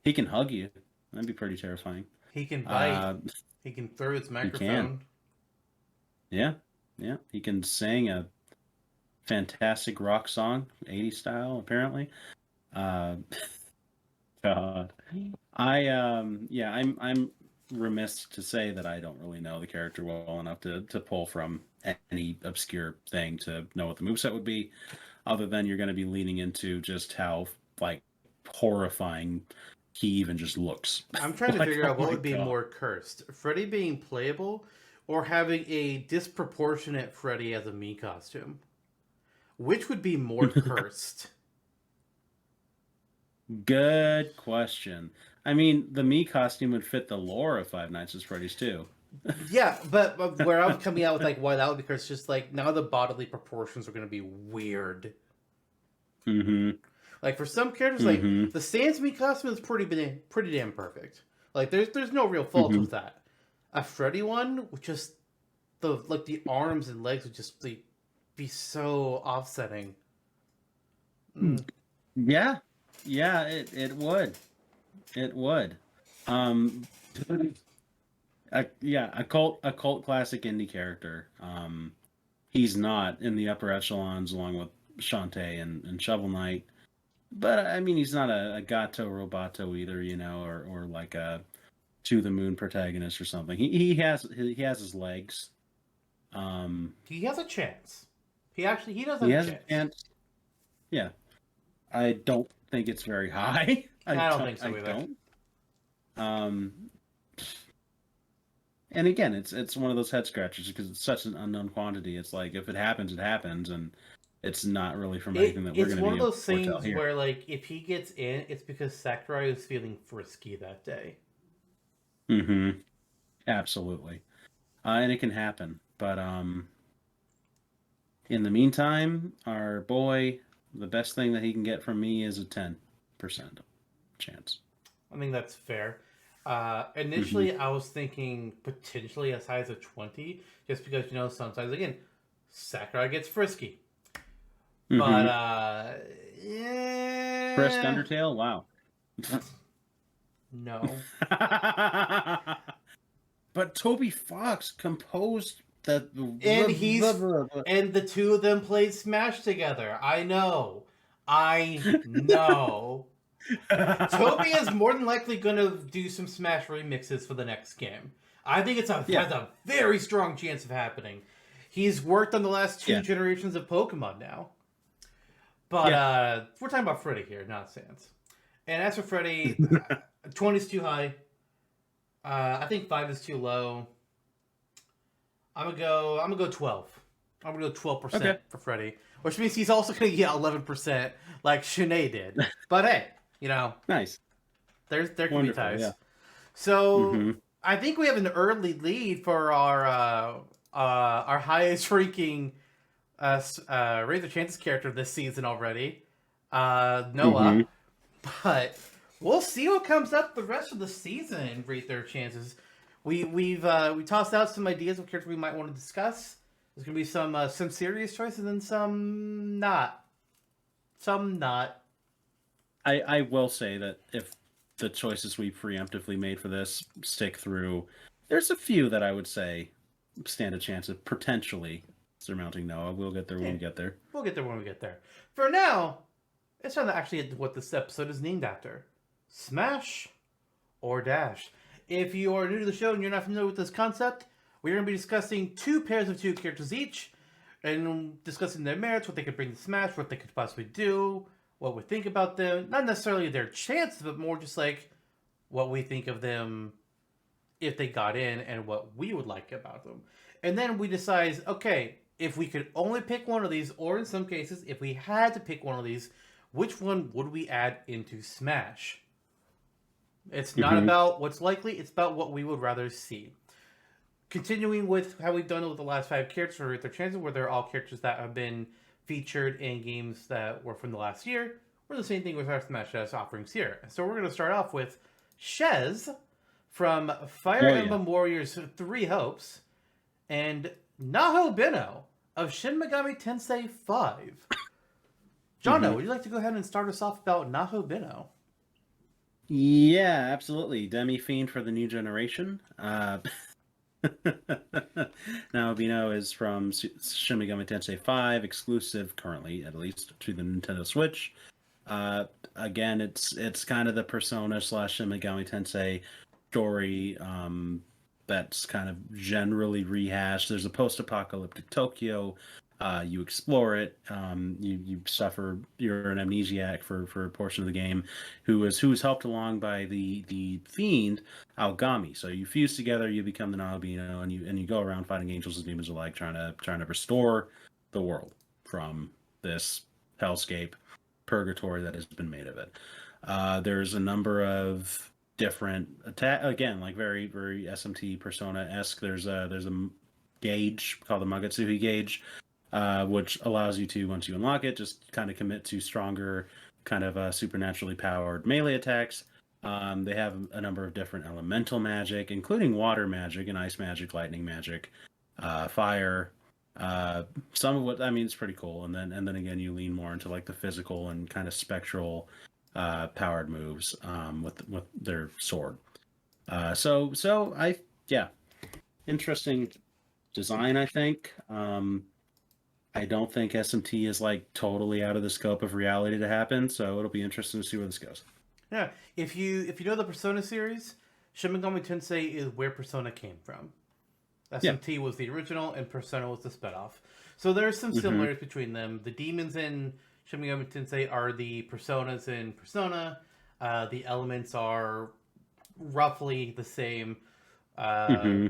He can hug you. That'd be pretty terrifying. He can bite. He can throw his microphone. Yeah. He can sing a fantastic rock song, 80s style, apparently. God. I'm remiss to say that I don't really know the character well enough to pull from any obscure thing to know what the moveset would be, other than you're going to be leaning into just how like horrifying he even just looks. I'm trying to figure out what would be more cursed. Freddy being playable or having a disproportionate Freddy as a Mii costume. Which would be more cursed? Good question. I mean, the Mii costume would fit the lore of Five Nights at Freddy's too. Yeah, but where I'm coming out with like why that would be cursed, just like now the bodily proportions are going to be weird. Like for some characters, like the Sans Mii costume is pretty damn perfect. Like there's no real fault with that. A Freddy one with just the arms and legs would just be so offsetting. Yeah, it would. It would. A cult classic indie character. He's not in the upper echelons along with Shun'ei and Shovel Knight. But I mean, he's not a Gato Roboto either, you know, or like a To the Moon protagonist or something. He has his legs. He has a chance. He does have a chance. Yeah, I don't think it's very high. I don't think so either. And again, it's one of those head scratchers because it's such an unknown quantity. It's like if it happens, it happens, and it's not really from anything that we're going to be able to It's one of those things where, like, if he gets in, it's because Sakurai is feeling frisky that day. Absolutely. And it can happen. But in the meantime, our boy, the best thing that he can get from me is a 10% chance. I think that's fair. Initially, I was thinking potentially as high as a 20, just because, you know, sometimes, again, Sakurai gets frisky. But, Frisk Undertale? Wow. No. But Toby Fox composed that. And the two of them played Smash together. I know. Toby is more than likely going to do some Smash remixes for the next game. I think has a very strong chance of happening. He's worked on the last two generations of Pokemon now. But we're talking about Freddy here, not Sans. And as for Freddy, 20 is too high. I think 5 is too low. I'm gonna go 12. I'm gonna go 12% Okay, for Freddy, which means he's also gonna get 11% like Shun'ei did. But hey, you know, nice, there can be wonderful, yeah. ties. So Mm-hmm. I think we have an early lead for our highest ranking Raise the Chances character this season already, Mm-hmm. Noah. But we'll see what comes up the rest of the season and rate their chances. We tossed out some ideas of characters we might want to discuss. There's gonna be some serious choices and some not. Some not. I will say that if the choices we preemptively made for this stick through, there's a few that I would say stand a chance of potentially surmounting Noah. We'll get there when Yeah, we get there. we'll get there when we get there. For now, it's time to actually get what this episode is named after. Smash or Dash. If you are new to the show and you're not familiar with this concept, we're going to be discussing two pairs of two characters each and discussing their merits, what they could bring to Smash, what they could possibly do, what we think about them. Not necessarily their chances, but more just like what we think of them if they got in and what we would like about them. And then we decide, okay, if we could only pick one of these, or in some cases, if we had to pick one of these, which one would we add into Smash? It's not Mm-hmm. about what's likely, it's about what we would rather see. Continuing with how we've done it with the last 5 characters for their chances, where they're all characters that have been featured in games that were from the last year. We're the same thing with our Smash Bros. Offerings here. So we're going to start off with Shez from Fire Oh yeah. Emblem Warriors 3 Hopes and Nahobino of Shin Megami Tensei 5. Jonno, Mm-hmm. would you like to go ahead and start us off about Nahobino? Yeah, absolutely. Demi Fiend for the new generation. Now Bino is from Shin Megami Tensei 5, exclusive currently, at least, to the Nintendo Switch. Again, it's kind of the Persona slash Shin Megami Tensei story that's kind of generally rehashed. There's a post-apocalyptic Tokyo. You explore it. You suffer. You're an amnesiac for a portion of the game, who's helped along by the fiend Algami. So you fuse together, you become the Nahobino, and you go around fighting angels and demons alike, trying to restore the world from this hellscape purgatory that has been made of it. There's a number of different attack again, like very SMT Persona esque. There's a gauge called the Magatsuhi gauge, which allows you to, once you unlock it, just kind of commit to stronger, kind of supernaturally powered melee attacks. They have a number of different elemental magic, including water magic and ice magic, lightning magic, fire. Some of what I mean, it's pretty cool. And then again, you lean more into like the physical and kind of spectral powered moves with their sword. So I yeah, interesting design. I think. I don't think SMT is like totally out of the scope of reality to happen, so it'll be interesting to see where this goes. Yeah, if you know the Persona series, Shin Megami Tensei is where Persona came from. Yeah. SMT was the original, and Persona was the spinoff. So there's some Mm-hmm. similarities between them. The demons in Shin Megami Tensei are the personas in Persona. The elements are roughly the same. Uh, Mm-hmm.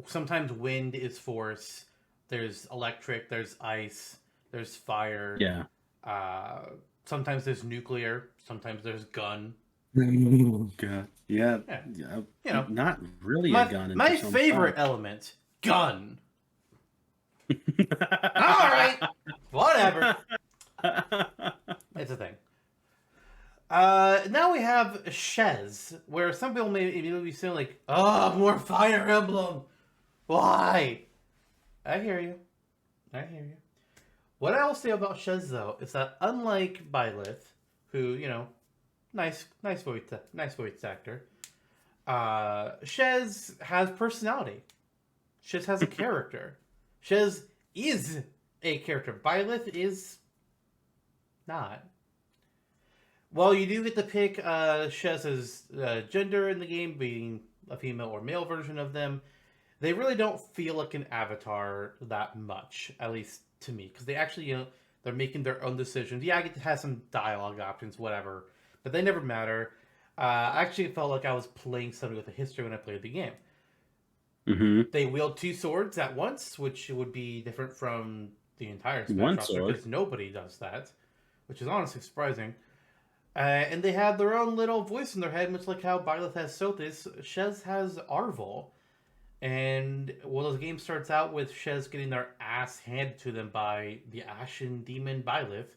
Sometimes wind is force. There's electric. There's ice. There's fire. Yeah. Uh, Sometimes there's nuclear. Sometimes there's gun. Oh, God. Yeah. Yeah, Yeah. you know, Not really a my gun in my Persona favorite 5. element, gun. All right, whatever. It's a thing. Now we have Shez, where some people may be saying like, "Oh, more Fire Emblem. Why?" I hear you. I hear you. What I will say about Shez though is that unlike Byleth, who nice voice actor, Shez has personality. Shez has a character. Shez is a character. Byleth is not. Well, you do get to pick Shez's gender in the game, being a female or male version of them. They really don't feel like an avatar that much, at least to me, because they actually, they're making their own decisions. Yeah, I get to have some dialogue options, whatever, but they never matter. I actually felt like I was playing something with a history when I played the game. Mm-hmm. They wield two swords at once, which would be different from the entire Smash One roster sword. because nobody does that, which is honestly surprising. And they have their own little voice in their head, much like how Byleth has Sothis. Shez has Arvel. And well, the game starts out with Shez getting their ass handed to them by the Ashen Demon Byleth.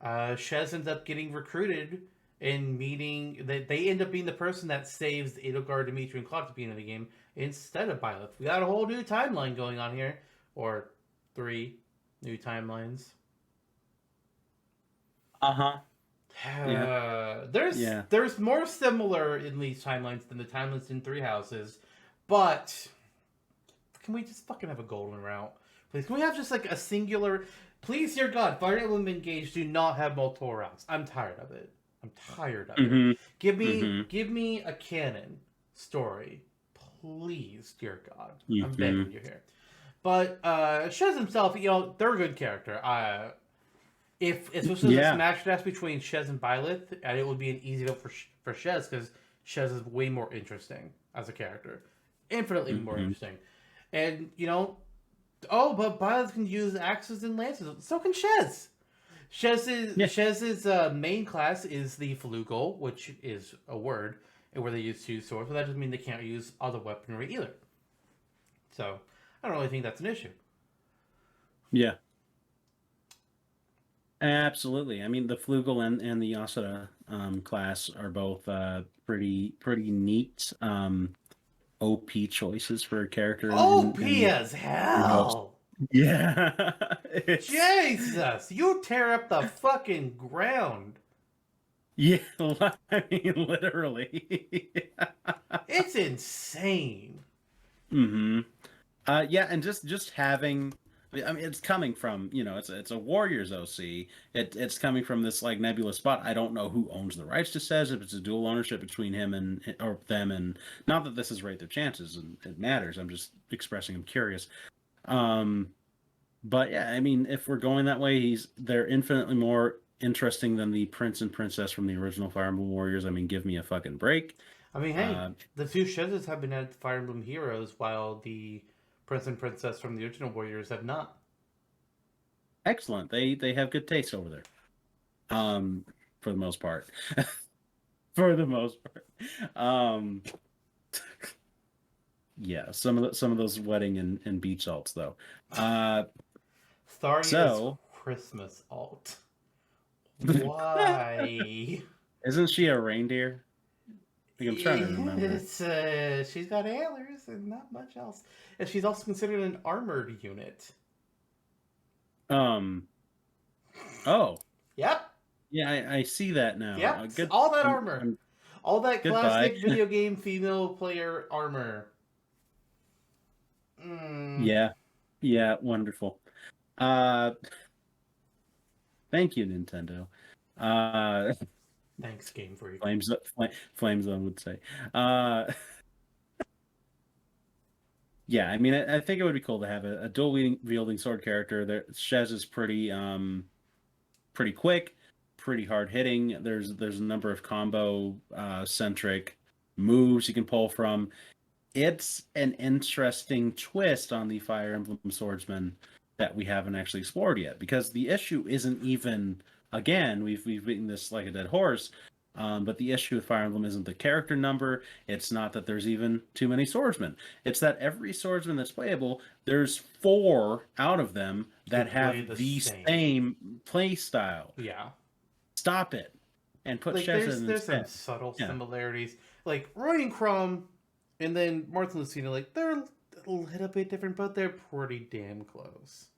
Shez ends up getting recruited and meeting. They end up being the person that saves Edelgard, Dimitri, and Claude at the beginning of the game instead of Byleth. We got a whole new timeline going on here, or 3 new timelines. Uh-huh. Yeah. There's Yeah. there's more similar in these timelines than the timelines in Three Houses, but can we just fucking have a golden route, please? Can we have just like a singular? Please, dear God, Fire Emblem Engage do not have multiple routes. I'm tired of it. I'm tired of it. Mm-hmm. Give me Mm-hmm. give me a canon story, please, dear God. I'm Mm-hmm. begging you here. But Shez himself, they're a good character. If this was a Yeah. smash match between Shez and Byleth, it would be an easy vote for Shez because Shez is way more interesting as a character, infinitely more Mm-hmm. interesting. And oh, but Byleth can use axes and lances. So can Shez. Yeah. Shez's main class is the flugel, which is a word, and where they use two swords. But that doesn't mean they can't use other weaponry either. So I don't really think that's an issue. Yeah. Absolutely. I mean, the Flugel and the Yasuda class are both pretty neat OP choices for a character OP in as most. hell. Yeah. It's Jesus, you tear up the fucking ground. yeah, I mean literally. It's insane. Mm-hmm. Yeah, and just having, I mean, it's coming from, it's a Warriors OC. It's coming from this like nebulous spot. I don't know who owns the rights to Says, if it's a dual ownership between him and or them, and not that this is rate their chances and it matters. I'm just expressing I'm curious. Um, but yeah, I mean, if we're going that way, they're infinitely more interesting than the Prince and Princess from the original Fire Emblem Warriors. I mean, give me a fucking break. I mean, hey, Uh, the two Shezes have been at Fire Emblem Heroes, while the Prince and Princess from the original Warriors have not. Excellent. They have good taste over there. For the most part. For the most part. Yeah, some of those wedding and beach alts though. Tharia's So Christmas alt. Why? isn't she a reindeer? I think I'm trying to remember. It's she's got antlers and not much else, and she's also considered an armored unit. Um. Oh, Yep. yeah, I see that now. Yep. Good. All that armor. All that Goodbye. classic video game female player armor. Mm. Yeah. Yeah. Wonderful. Uh. Thank you, Nintendo. Thanks, Game Freak. Flames, I would say. Yeah, I mean, I think it would be cool to have a dual wielding sword character. Shez is pretty quick, pretty hard hitting. There's a number of combo centric moves you can pull from. It's an interesting twist on the Fire Emblem Swordsman that we haven't actually explored yet, because the issue isn't even, again, we've beaten this like a dead horse. But the issue with Fire Emblem isn't the character number. It's not that there's even too many swordsmen. It's that every swordsman that's playable, there's 4 out of them that have the same play style. Yeah. Stop it. And put like, Shez in there's some instead. subtle similarities. Like Roy and Chrome and then Martin Lucina, like they're a little bit different, but they're pretty damn close.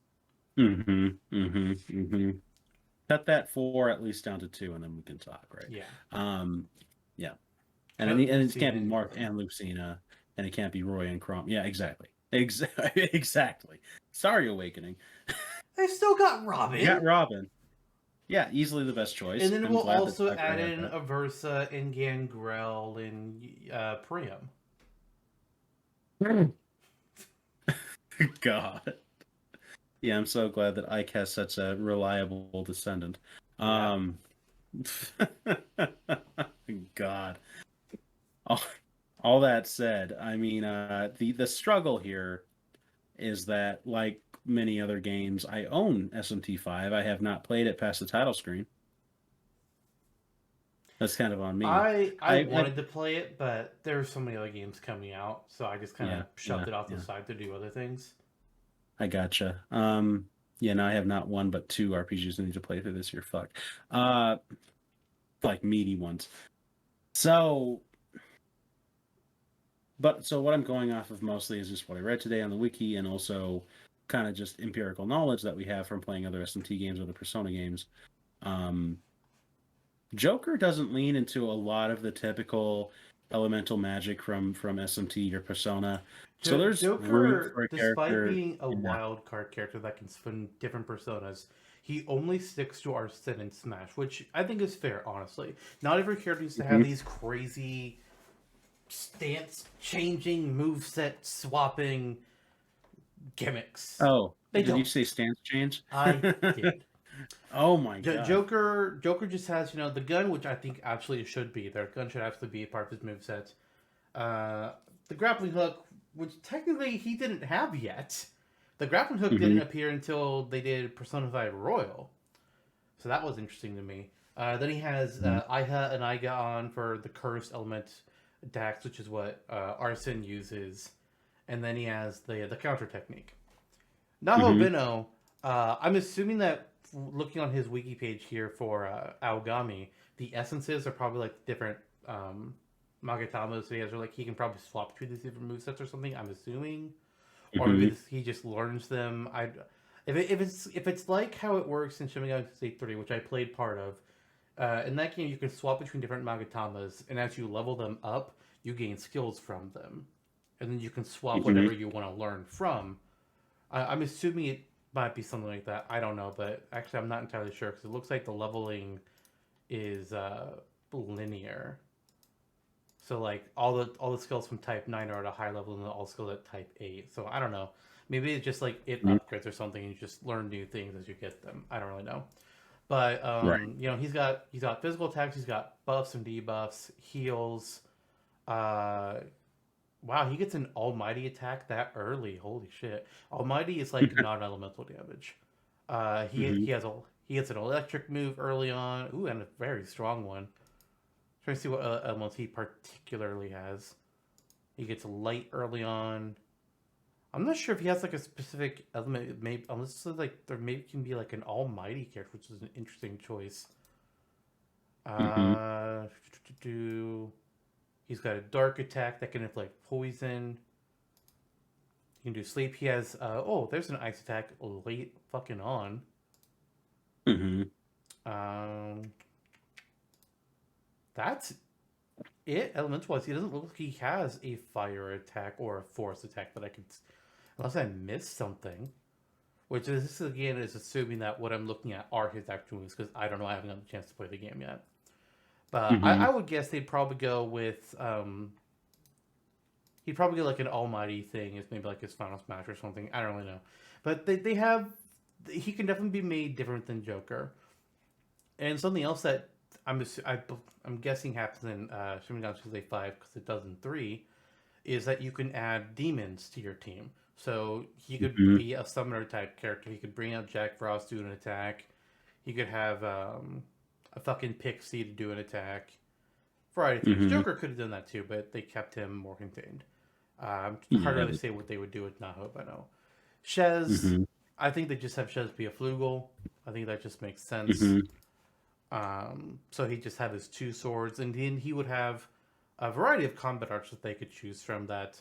Cut that 4 at least down to 2, and then we can talk, right? Yeah. Yeah. And it can't be Marth and Lucina, and it can't be Roy and Chrome. Yeah, exactly. Exactly. Sorry, Awakening. They've still got Robin. You got Robin. Yeah, easily the best choice. And then we'll also add in Aversa and Gangrel and Priam. God. Yeah, I'm so glad that Ike has such a reliable descendant. Yeah. God. All, all that said, I mean, the struggle here is that, like many other games, I own SMT5. I have not played it past the title screen. That's kind of on me. I I wanted to play it, but there were so many other games coming out, so I just kind yeah, of yeah, shoved it off the yeah. side to do other things. I gotcha. Yeah, no, I have not one but two RPGs I need to play through this year. Fuck. Uh, like meaty ones. So, so what I'm going off of mostly is just what I read today on the wiki, and also kind of just empirical knowledge that we have from playing other SMT games, other Persona games. Um, Joker doesn't lean into a lot of the typical elemental magic from SMT or Persona, so there's room Joker, for a despite character. being a Yeah. wild card character that can spin different personas, he only sticks to Arsene and Smash, which I think is fair, honestly. Not every character needs to have Mhm. these crazy stance changing, moveset swapping gimmicks. Oh, They did you don't. say stance change? I did. Oh my god. Joker just has, the gun, which I think actually it should be. Their gun should actually be a part of his moveset. The grappling hook, which technically he didn't have yet. The grappling hook Hmm. didn't appear until they did Persona 5 Royal. So that was interesting to me. Then he has Iha and Iga on for the cursed element attacks, which is what Arsene uses. And then he has the counter technique. Hmm. Nahobino, I'm assuming that looking on his wiki page here for Aogami, the essences are probably like different Magatamas. So he can probably swap between these different movesets or something. I'm assuming, or maybe Hmm. he just learns them. If it's like how it works in Shin Megami Tensei 3, which I played part of. In that game, you can swap between different Magatamas, and as you level them up, you gain skills from them, and then you can swap Hmm. whatever you want to learn from. I'm assuming it might be something like that. I don't know, but actually, I'm not entirely sure because it looks like the leveling is linear. So like all the skills from Type 9 are at a high level, and all skills at Type 8. So I don't know. Maybe it's just like it Hmm. upgrades or something, and you just learn new things as you get them. I don't really know. But Right. he's got physical attacks, he's got buffs and debuffs, heals. Uh, wow, he gets an almighty attack that early. Holy shit! Almighty is like non-elemental damage. He Hmm. he has a he gets an electric move early on. Ooh, and a very strong one. Trying to see what elements he particularly has. He gets light early on. I'm not sure if he has like a specific element. Maybe unless like there maybe can be like an almighty character, which is an interesting choice. Hmm. Uh, he's got a dark attack that can inflict poison. He can do sleep. He has there's an ice attack late fucking on. Hmm. Um, that's it. Elemental wise, he doesn't look like he has a fire attack or a force attack that I could, unless I missed something. Which is this again is assuming that what I'm looking at are his actual moves because I don't know. I haven't had a chance to play the game yet. But I Hmm. would guess they'd probably go with he'd probably get like an almighty thing is maybe like his final smash or something. I don't really know. But they have he can definitely be made different than Joker. And something else that I'm guessing happens in Shin Megami Tensei 5 because it does in 3 is that you can add demons to your team. So he could Hmm. be a summoner type character. He could bring out Jack Frost to do an attack. He could have a fucking pixie to do an attack. Variety of things. Hmm. Joker could have done that too, but they kept him more contained. Hard to Yeah. really say what they would do with Nahobino. Shez, Hmm. I think they just have Shez be a flugel. I think that just makes sense. Hmm. So he just have his two swords, and then he would have a variety of combat arts that they could choose from. That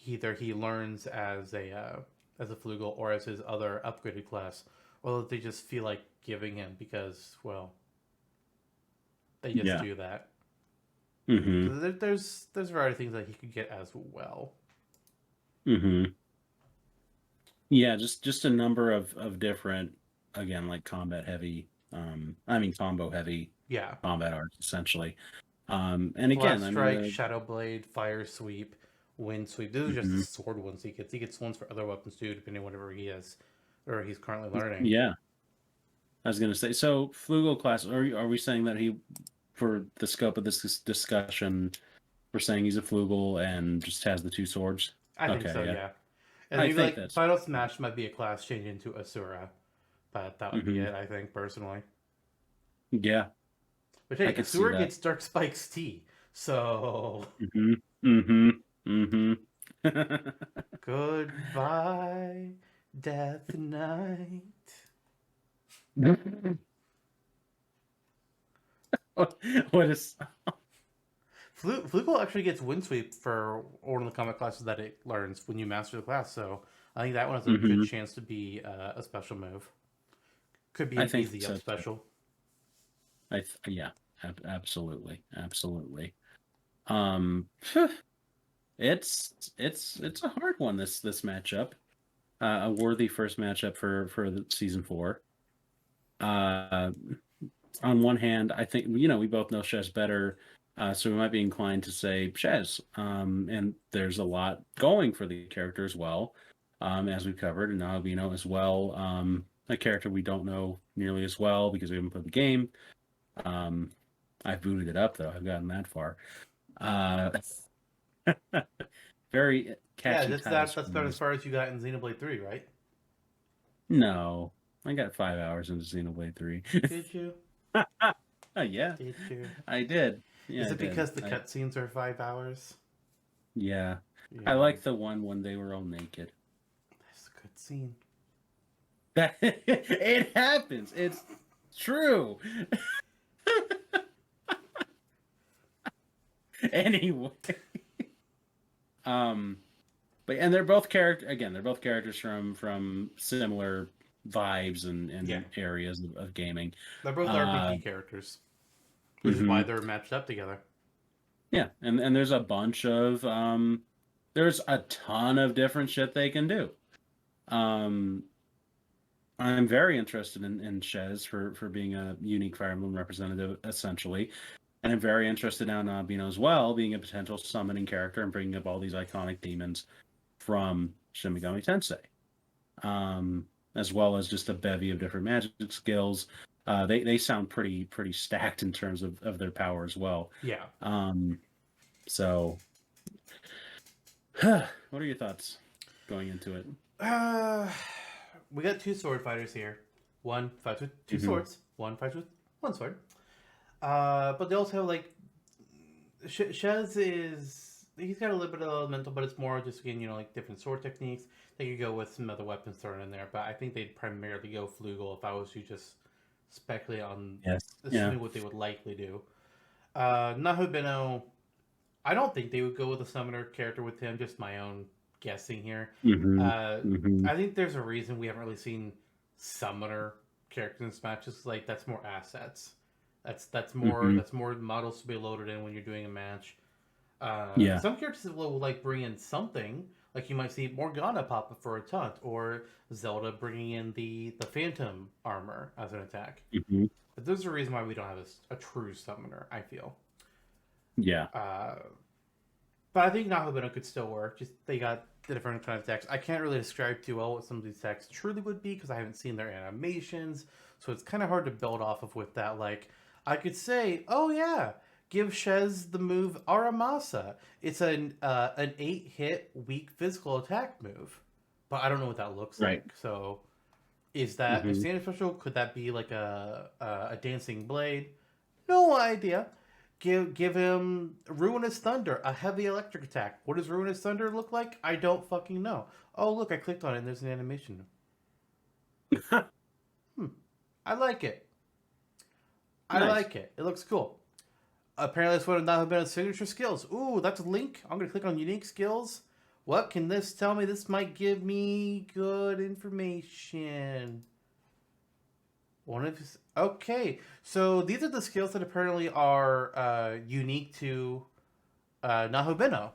either he learns as a flugel or as his other upgraded class, or that they just feel like giving him because well they just Yeah. do that. Hmm. So there's a variety of things that he could get as well. Hmm. Yeah, just a number of different, again, like combat heavy, I mean combo heavy Yeah, combat arts essentially. And again, blast I mean strike, the shadow blade, fire sweep, wind sweep. Those are just the mhm. sword ones he gets. He gets ones for other weapons too, depending on whatever he has or he's currently learning. Yeah. I was going to say, so Flugel class, are we saying that he, for the scope of this discussion, we're saying he's a Flugel and just has the 2 swords? I think Okay, so, yeah. yeah. And I maybe think like that's Final Smash might be a class change into Asura, but that would be hmm it, I think, personally. Yeah, But I hey, could see Asura that. gets Dark Spike's T, so hmm hmm hmm goodbye, Death Knight. What is? Flugel actually gets Wind Sweep for one of the combat classes that it learns when you master the class, so I think that one has a good hmm chance to be a special move. Could be I an think easy up so too. special. Yeah, absolutely, absolutely. It's a hard one, this matchup. A worthy first matchup for the season 4. Uh, on one hand, I think we both know Shez better, so we might be inclined to say Shez. And there's a lot going for the character as well, as we've covered, and Nahobino as well. A character we don't know nearly as well because we haven't played the game. Um, I've booted it up though. I've gotten that far. Uh, very Yeah, catchy that's title that. That's about as screens. far as you got in Xenoblade 3, right? No, I got 5 hours into Xenoblade 3. Did you? Yeah, Did you? I did. Yeah, Is I it did. because the cutscenes are 5 hours? Yeah, I Yeah, like the one when they were all naked. that's a good scene. That it happens. It's true. Anyway, um, and they're both They're both characters from similar vibes Yeah, and areas of gaming. they're both Uh, RPG characters, which is why mhm. they're matched up together. Yeah, and there's a bunch of there's a ton of different shit they can do. Um, I'm very interested in Shez for being a unique Fire Emblem representative, essentially. And I'm very interested now in Nabino as well, being a potential summoning character and bringing up all these iconic demons from Shin Megami Tensei, as well as just a bevy of different magic skills. They sound pretty stacked in terms of their power as well. Yeah. Um, so, what are your thoughts going into it? Uh, we got two sword fighters here. One fights with two hmm swords. One fights with one sword. But they also have like Shez is he's got a little bit of elemental, but it's more just again like different sword techniques. They could go with some other weapons thrown in there, but I think they'd primarily go Flugel if I was to just speculate on Yes. Yeah. assuming what they would likely do. Nahobino, I don't think they would go with a summoner character with him. Just my own guessing here. hmm Uh, hmm I think there's a reason we haven't really seen summoner characters in Smash. Just like that's more assets. hmm That's more models to be loaded in when you're doing a match. Yeah. Some characters will like bring in something. Like you might see Morgana pop up for a taunt, or Zelda bringing in the Phantom armor as an attack. hmm But there's a reason why we don't have a true summoner. I feel. Yeah. Uh, but I think Nahobino could still work. Just they got the different kind of attacks. I can't really describe too well what some of these attacks truly would be because I haven't seen their animations. So it's kind of hard to build off of with that. Like I could say, oh yeah, give Shez the move Aramasa. It's an 8-hit weak physical attack move, but I don't know what that looks Right. like. So is that a hmm standard special? Could that be like a dancing blade? No idea. Give him Ruinous Thunder, a heavy electric attack. What does Ruinous Thunder look like? I don't fucking know. Oh look, I clicked on it and there's an animation. Hmm. I like it. I Nice. like it. It looks cool. Apparently that's one of Nahabeno's signature skills. Ooh, that's a link. I'm gonna click on unique skills. What can this tell me? This might give me good information. One of his. Okay, so these are the skills that apparently are unique to Nahobino.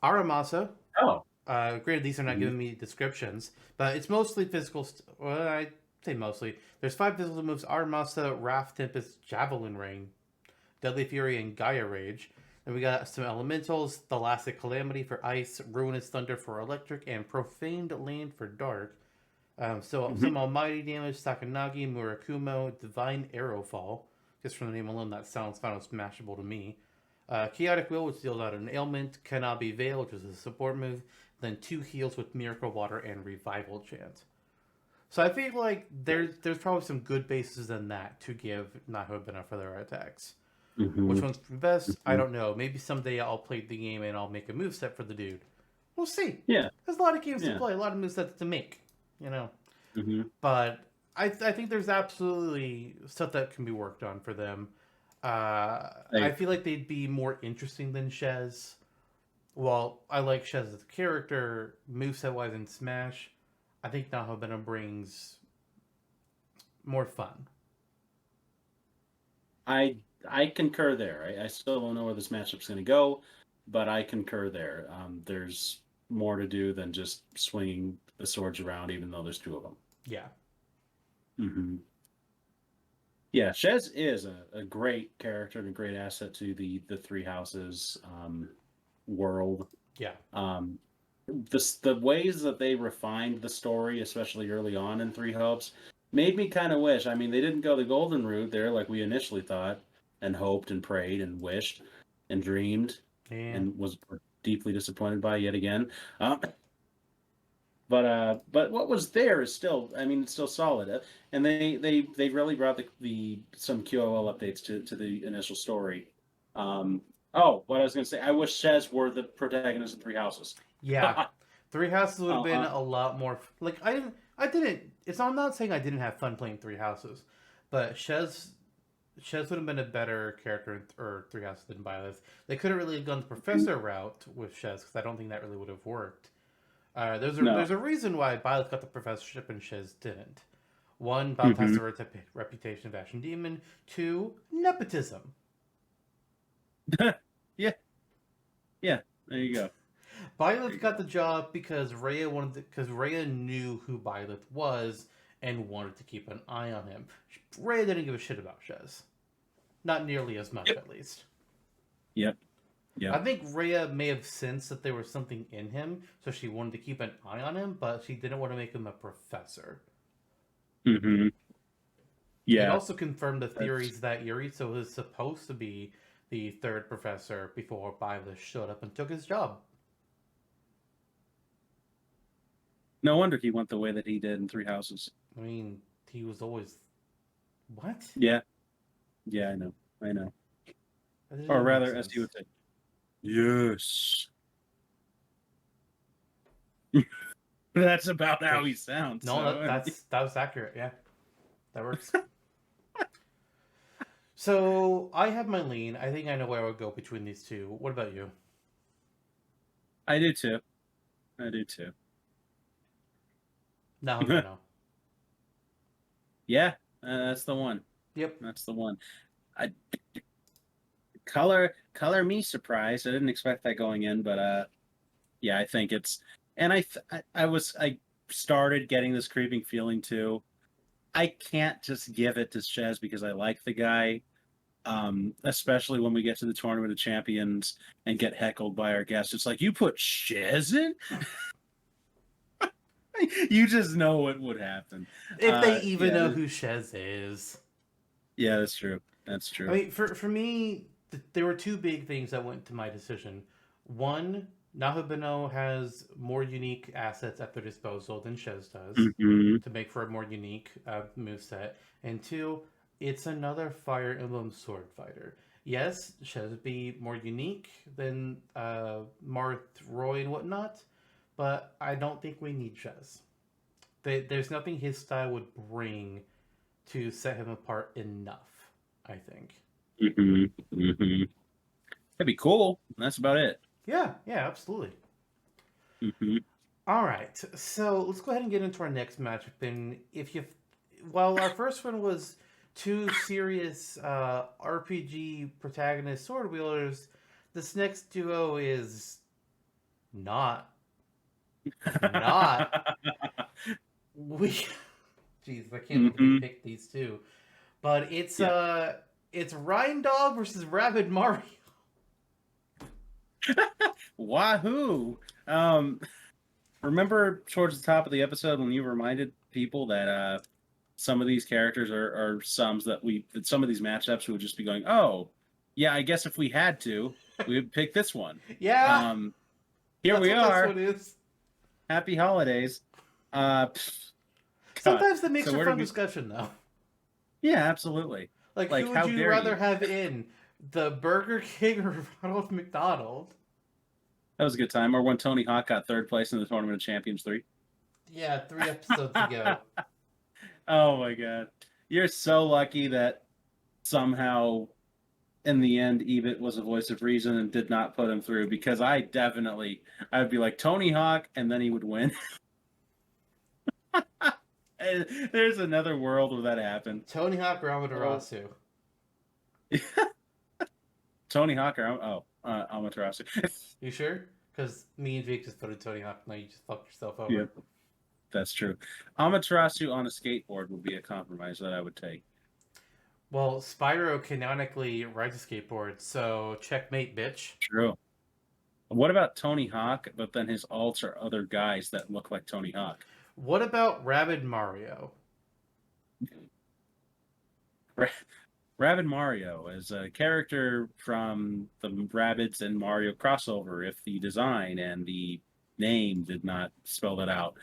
Aramasa. Oh. Granted, these are not hmm giving me descriptions, but it's mostly physical. Well, I say mostly. There's 5 physical moves: Aramasa, Wrath, Tempest, Javelin Rain, Deadly Fury, and Gaia Rage. Then we got some elementals: Tholastic Calamity for ice, Ruinous Thunder for electric, and Profaned Land for dark. Some almighty damage, Sakanagi, Murakumo, Divine Arrow Fall. Just from the name alone, that sounds kind of smashable to me. Chaotic Will, which deals out an ailment. Kanabi Veil, which is a support move. Then 2 heals with Miracle Water and Revival Chant. So I feel like there's probably some good bases in that to give Nahobino for their attacks. Which one's the best? I don't know. Maybe someday I'll play the game and I'll make a moveset for the dude. We'll see. Yeah. There's a lot of games to play, a lot of movesets to make, But I think there's absolutely stuff that can be worked on for them. I feel like they'd be more interesting than Shez. Well, I like Shez as a character, moveset-wise in Smash. I think Nahobino brings more fun. I concur there. I still don't know where this matchup's going to go, but I concur there. There's more to do than just swinging the swords around, even though there's 2 of them. Yeah. Yeah, Shez is a great character and a great asset to the Three Houses world. Yeah. The ways that they refined the story, especially early on in Three Hopes, made me kind of wish. I mean, they didn't go the golden route there like we initially thought and hoped and prayed and wished and dreamed and was deeply disappointed by yet again. But what was there is still, I mean, it's still solid. And they really brought some QOL updates to the initial story. What I was going to say, I wish Shez were the protagonist of Three Houses. Yeah. Three Houses would have been a lot more, like, I'm not saying I didn't have fun playing Three Houses, but Shez would have been a better character or Three Houses than Byleth. They could have really gone the Professor route with Shez, because I don't think that really would have worked. There's a reason why Byleth got the professorship and Shez didn't. 1, Byleth has the reputation of Ashen Demon. 2, nepotism. Yeah, there you go. Byleth got the job because Rhea knew who Byleth was and wanted to keep an eye on him. Rhea didn't give a shit about Shez. Not nearly as much, at least. Yep. I think Rhea may have sensed that there was something in him, so she wanted to keep an eye on him, but she didn't want to make him a professor. Yeah. It also confirmed the theories that Irito was supposed to be the 3rd professor before Byleth showed up and took his job. No wonder he went the way that he did in Three Houses. I mean, he was always... What? Yeah, I know. Or rather, as he would say, yes. That's about how he sounds. No, that was accurate, yeah. That works. So, I have my lean. I think I know where I would go between these two. What about you? I do too. Nahobino. Yeah, that's the one. Yep. That's the one. Color me surprised. I didn't expect that going in, but yeah, I think it's, and I started getting this creeping feeling too. I can't just give it to Shez because I like the guy, especially when we get to the Tournament of Champions and get heckled by our guests. It's like, you put Shez in? You just know what would happen. If they even know who Shez is. Yeah, that's true. I mean, for me, there were 2 big things that went to my decision. 1, Nahobino has more unique assets at their disposal than Shez does to make for a more unique moveset. And 2, it's another Fire Emblem sword fighter. Yes, Shez would be more unique than Marth, Roy, and whatnot, but I don't think we need Shez. There's nothing his style would bring to set him apart enough, I think. That'd be cool. That's about it. Yeah, absolutely. All right, so let's go ahead and get into our next matchup. And while our first one was 2 serious RPG protagonist sword wielders, this next duo is not. Jeez, I can't believe we picked these 2, but it's Reindog versus Rabbid Mario. Wahoo! Remember towards the top of the episode when you reminded people that some of these characters are some that some of these matchups we would just be going, oh, yeah, I guess if we had to, we would pick this one. Yeah, Here that's we what this are. one is. Happy holidays. God. Sometimes that makes So for where fun did we? discussion, though. Yeah, absolutely. Like, Like, who would how you dare rather you? have in? The Burger King or Ronald McDonald? That was a good time. Or when Tony Hawk got third place in the Tournament of Champions 3. Yeah, 3 episodes ago. Oh my god. You're so lucky that somehow in the end Ebit was a voice of reason and did not put him through, because I would be like Tony Hawk and then he would win. And there's another world where that happened. Tony Hawk or Amaterasu? Tony Hawk or Amaterasu. You sure? Because me and Jake just voted Tony Hawk. Now you just fucked yourself over. Yep, that's true. Amaterasu on a skateboard would be a compromise that I would take. Well, Spyro canonically rides a skateboard, so checkmate, bitch. True. What about Tony Hawk, but then his alts are other guys that look like Tony Hawk? What about Rabbid Mario? Rabbid Mario is a character from the Rabbids and Mario crossover, if the design and the name did not spell that out.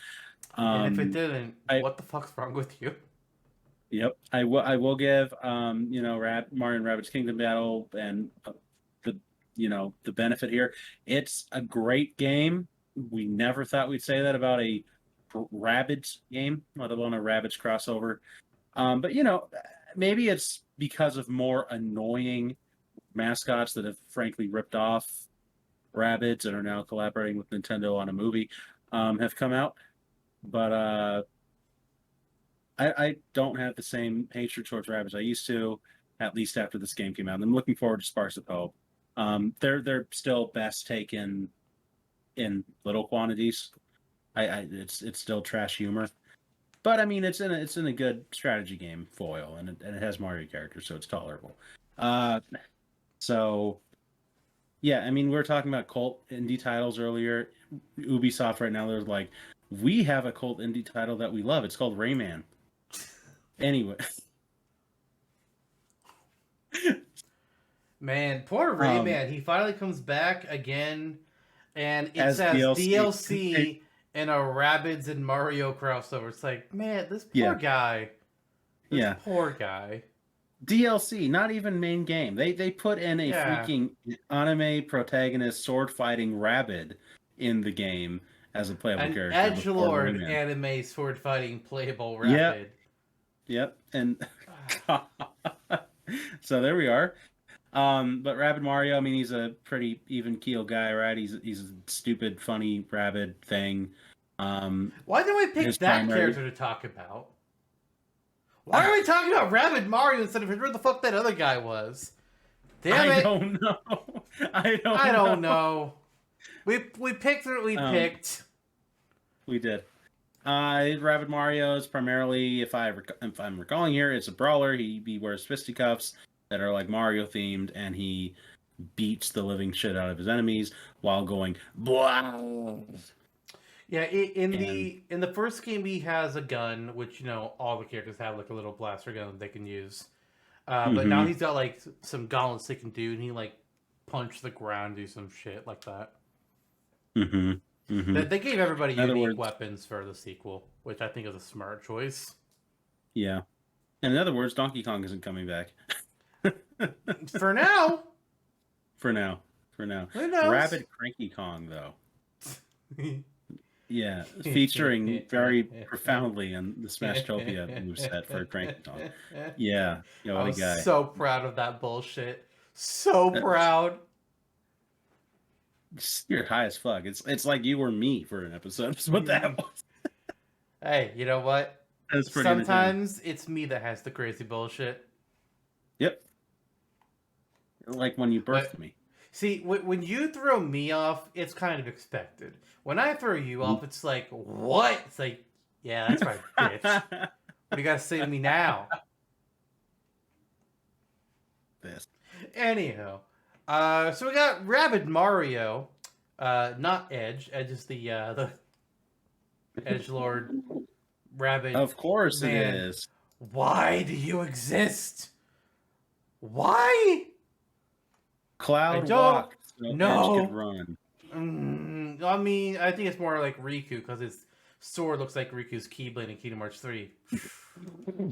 And if it didn't, what the fuck's wrong with you? Yep, I will give Mario and Rabbids Kingdom Battle and the benefit here. It's a great game. We never thought we'd say that about a Rabbids game, let alone a Rabbids crossover. But maybe it's because of more annoying mascots that have frankly ripped off Rabbids and are now collaborating with Nintendo on a movie have come out. But I don't have the same hatred towards Rabbids I used to, at least after this game came out. And I'm looking forward to Sparks of Hope. They're still best taken in little quantities. It's still trash humor. But I mean, it's in a good strategy game foil, and it has Mario characters, so it's tolerable. So yeah, I mean, we were talking about cult indie titles earlier. Ubisoft right now, they're like, we have a cult indie title that we love. It's called Rayman. Anyway, Man, poor Rayman. He finally comes back again, and it As says DLC. DLC in a Rabbids and Mario crossover. It's like, man, this poor guy. This poor guy. DLC, not even main game. They put in a freaking anime protagonist sword fighting Rabbid in the game as a playable character. Edgelord anime sword fighting playable Rabbid. Yep. And so there we are. But Rabbid Mario, I mean, he's a pretty even keel guy, right? He's a stupid, funny Rabbid thing. Why did we pick that character to talk about? Why are we talking about Rabbid Mario instead of whoever the fuck that other guy was? Damn it! I don't know. I don't know. We picked what we picked. We did. Rabbid Mario is primarily, if I'm recalling here, it's a brawler. He wears fisticuffs that are like Mario themed, and he beats the living shit out of his enemies while going blah. Yeah, in the first game he has a gun, which all the characters have, like a little blaster gun that they can use. But now he's got like some gauntlets they can do, and he like punch the ground, do some shit like that. They gave everybody unique weapons for the sequel, which I think is a smart choice. Yeah. In other words, Donkey Kong isn't coming back. For now. For now. Who knows? Rabbid Cranky Kong, though. Yeah, featuring very profoundly in the Smashtopia moveset for Cranky Kong. Yeah, what a guy. So proud of that bullshit. So proud. You're high as fuck. It's like you were me for an episode. That's what that was. Hey, you know what? Sometimes it's me that has the crazy bullshit. Yep. Like when you birthed me. See, when you throw me off, it's kind of expected. When I throw you off, it's like, what? It's like, yeah, that's right, bitch. What do you got to say to me now? This. Anyhow, so we got Rabbid Mario, not Edge. Edge is the Edgelord Rabbid, Of course it man, is. why do you exist? Why? I Cloud don't walked so Edge could know. run. I mean, I think it's more like Riku because his sword looks like Riku's Keyblade in Kingdom Hearts 3. Oh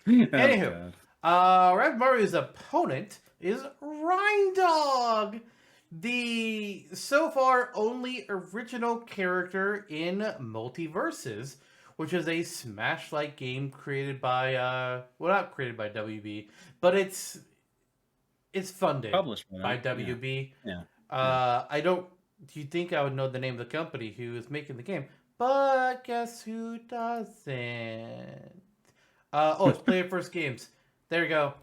Anywho, god. Rabbid Mario's opponent is Reindog, the so far only original character in Multiverses, which is a Smash-like game created by, well, not created by WB, but it's funded Published by by them. Yeah. WB. Yeah. Yeah. I don't. You think I would know the name of the company who is making the game? But guess who doesn't? Oh, it's Player First Games. There you go.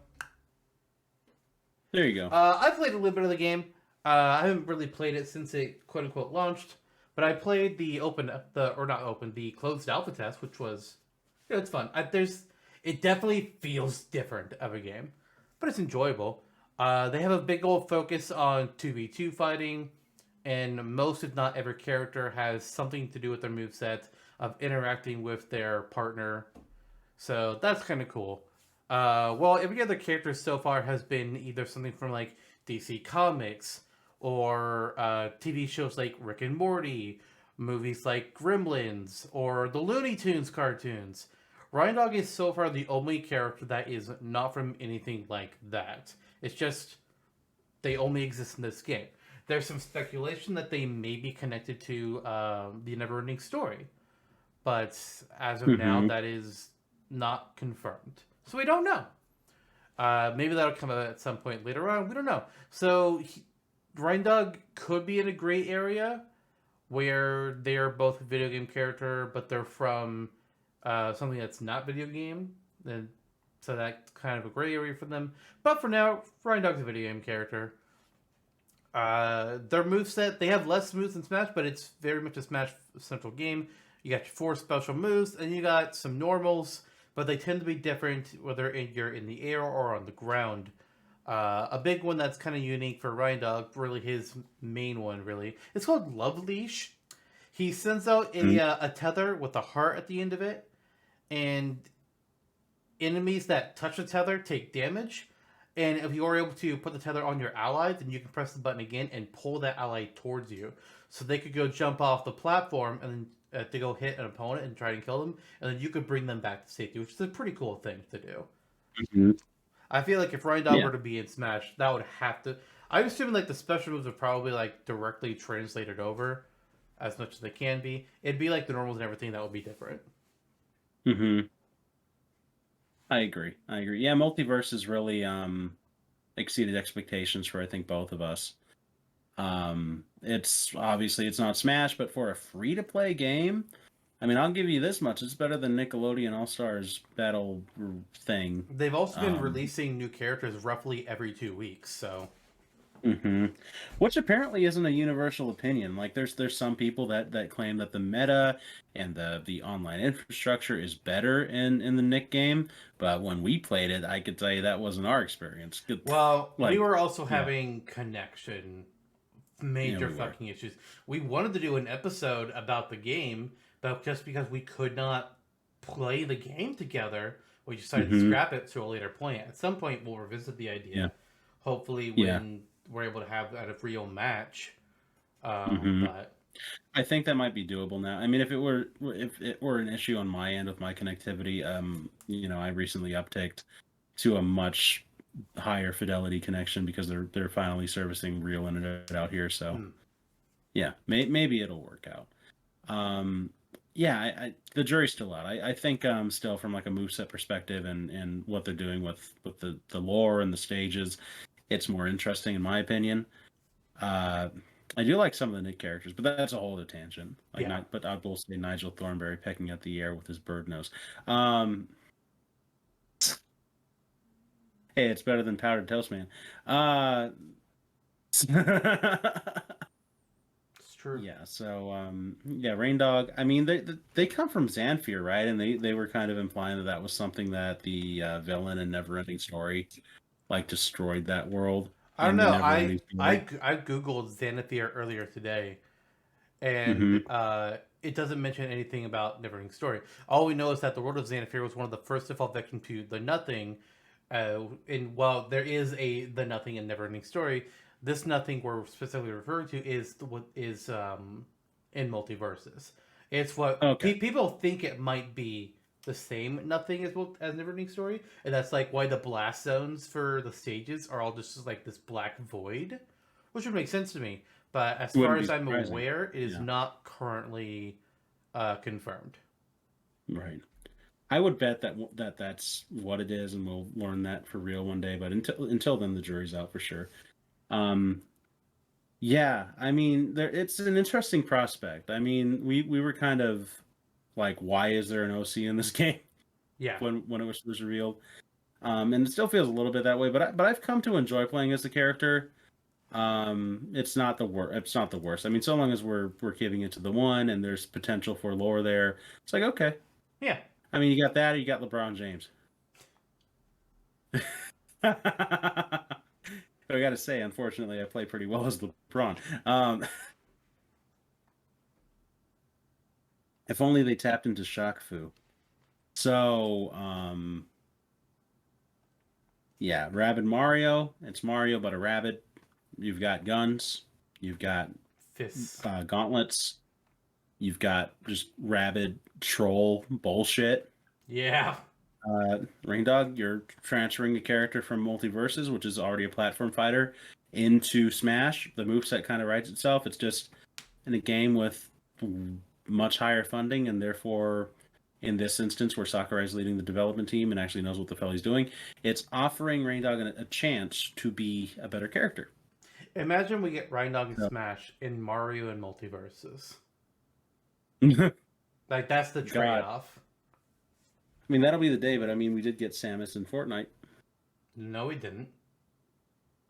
There you go. I played a little bit of the game. I haven't really played it since it quote unquote launched, but I played the closed alpha test, which was, it's fun. It definitely feels different of a game, but it's enjoyable. They have a big old focus on 2v2 fighting, and most, if not every character, has something to do with their moveset of interacting with their partner. So that's kind of cool. Well, every other character so far has been either something from like DC Comics or TV shows like Rick and Morty, movies like Gremlins, or the Looney Tunes cartoons. Reindog is so far the only character that is not from anything like that. It's just they only exist in this game. There's some speculation that they may be connected to the Neverending Story, but as of now, Mm-hmm. that is not confirmed. So we don't know. Maybe that'll come out at some point later on. We don't know. So Reindog could be in a gray area where they are both a video game character, but they're from something that's not video game. Then, so that's kind of a gray area for them. But for now, Reindog's a video game character. Their moveset, they have less moves than Smash, but it's very much a Smash central game. You got your 4 special moves, and you got some normals, but they tend to be different whether you're in the air or on the ground. A big one that's kind of unique for Reindog, really his main one, really, it's called Love Leash. He sends out a tether with a heart at the end of it, and enemies that touch the tether take damage. And if you are able to put the tether on your ally, then you can press the button again and pull that ally towards you. So they could go jump off the platform and then to go hit an opponent and try and kill them, and then you could bring them back to safety, which is a pretty cool thing to do. Mm-hmm. I feel like if Reindog were to be in Smash, that would have to. I'm assuming like the special moves are probably like directly translated over, as much as they can be. It'd be like the normals and everything that would be different. Mm-hmm. I agree. Yeah, Multiverse has really exceeded expectations for I think both of us. It's obviously it's not Smash, but for a free to play game, I mean, I'll give you this much: it's better than Nickelodeon All Stars Battle thing. They've also been releasing new characters roughly every 2 weeks, so. Mm-hmm. Which apparently isn't a universal opinion. Like there's some people that claim that the meta and the online infrastructure is better in the Nick game, but when we played it, I could tell you that wasn't our experience. Well, like, we were also having connection major we fucking issues. We wanted to do an episode about the game, but just because we could not play the game together, we decided to scrap it to a later point. At some point, we'll revisit the idea. Yeah. Hopefully, when we're able to have a real match. But I think that might be doable now. I mean, if it were an issue on my end with my connectivity, I recently upticked to a much higher fidelity connection because they're finally servicing real internet out here. So, yeah, maybe it'll work out. The jury's still out. I think still from like a moveset perspective and what they're doing with the lore and the stages, it's more interesting in my opinion. I do like some of the Nick characters, but that's a whole other tangent. But I will say Nigel Thornberry pecking at the air with his bird nose. Hey, it's better than powdered toast, man. it's true. Yeah. So, Reindog. I mean, they come from Xanfir, right? And they were kind of implying that was something that the villain in Neverending Story like destroyed that world. I don't know. I googled Xanathir earlier today, and it doesn't mention anything about Neverending Story. All we know is that the world of Xanathir was one of the first to fall victim to the Nothing. And while there is the Nothing in Neverending Story, this Nothing we're specifically referring to is what is in Multiverses. It's what Okay. people think it might be the same Nothing as Neverending Story, and that's like why the blast zones for the stages are all just like this black void, which would make sense to me. But as far Wouldn't be as I'm surprising. aware, it is Yeah. not currently confirmed. Right. I would bet that's what it is, and we'll learn that for real one day. But until then, the jury's out for sure. Yeah, I mean, it's an interesting prospect. I mean, we were kind of like, why is there an OC in this game Yeah. when it was revealed? And it still feels a little bit that way. But I've come to enjoy playing as the character. It's not the worst. It's not the worst. I mean, so long as we're giving it to the one, and there's potential for lore there, it's like okay. Yeah. I mean, you got that, or you got LeBron James. But I got to say, unfortunately, I play pretty well as LeBron. If only they tapped into Shaq Fu. So, yeah, Rabbid Mario. It's Mario, but a rabbit. You've got guns. You've got Fists. gauntlets. You've got just rabid troll bullshit. Yeah. Reindog, you're transferring the character from Multiverses, which is already a platform fighter, into Smash. The moveset kind of writes itself. It's just in a game with much higher funding, and therefore, in this instance, where Sakurai is leading the development team and actually knows what the hell he's doing, it's offering Reindog a chance to be a better character. Imagine we get Reindog and Smash in Mario and Multiverses. Like, that's the trade-off. I mean, that'll be the day, but I mean, we did get Samus in Fortnite. No, we didn't.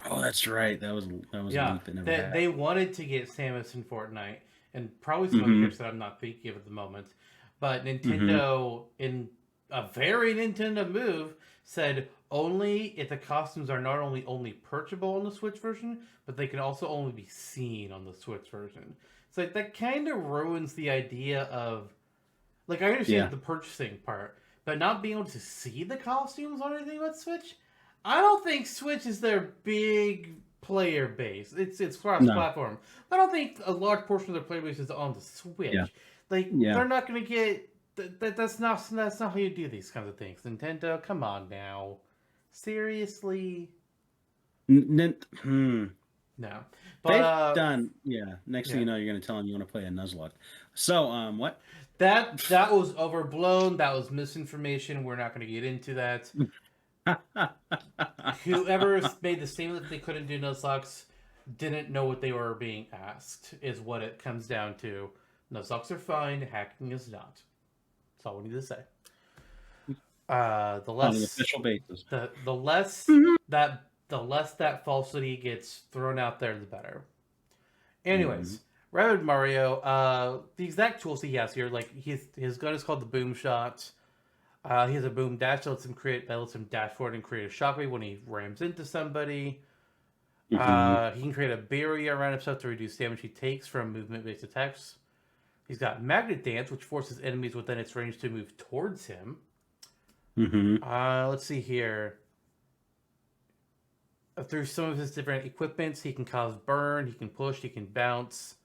Oh, that's right. That was yeah. a leak that never happened. They wanted to get Samus in Fortnite, and probably some other characters that I'm not thinking of at the moment. But Nintendo, in a very Nintendo move, said only if the costumes are not only purchasable on the Switch version, but they can also only be seen on the Switch version. So like, that kind of ruins the idea of, like, I understand the purchasing part, but not being able to see the costumes on anything but Switch. I don't think Switch is their big player base. It's cross-platform. I don't think a large portion of their player base is on the Switch. Yeah. They're not going to get. That's not how you do these kinds of things. Nintendo, come on now, seriously. No, but they've done. Yeah. Next thing you know, you're going to tell them you want to play a Nuzlocke. So, what? That was overblown. That was misinformation. We're not going to get into that. Whoever made the statement that they couldn't do Nuzlocks didn't know what they were being asked, is what it comes down to. Nuzlocks are fine, hacking is not. That's all we need to say. The less on an official basis. The less that falsity gets thrown out there, the better. Anyways, Rabbid Mario, the exact tools he has here, like his gun is called the Boom Shot. He has a boom dash that lets him dash forward and create a shockwave when he rams into somebody. He can create a barrier around himself to reduce damage he takes from movement-based attacks. He's got Magnet Dance, which forces enemies within its range to move towards him. Let's see here. Through some of his different equipments, he can cause burn, he can push, he can bounce.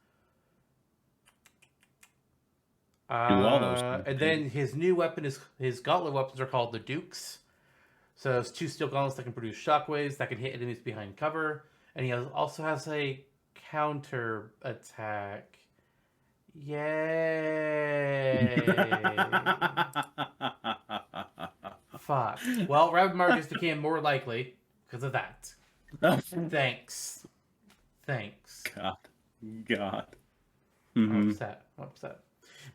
Do all those things. And then his new weapon his gauntlet weapons are called the Dukes. So it's 2 steel gauntlets that can produce shockwaves that can hit enemies behind cover, and he also has a counter attack. Yay! Fuck. Well, Rabbid Mario just became more likely because of that. Thanks. God. I'm upset.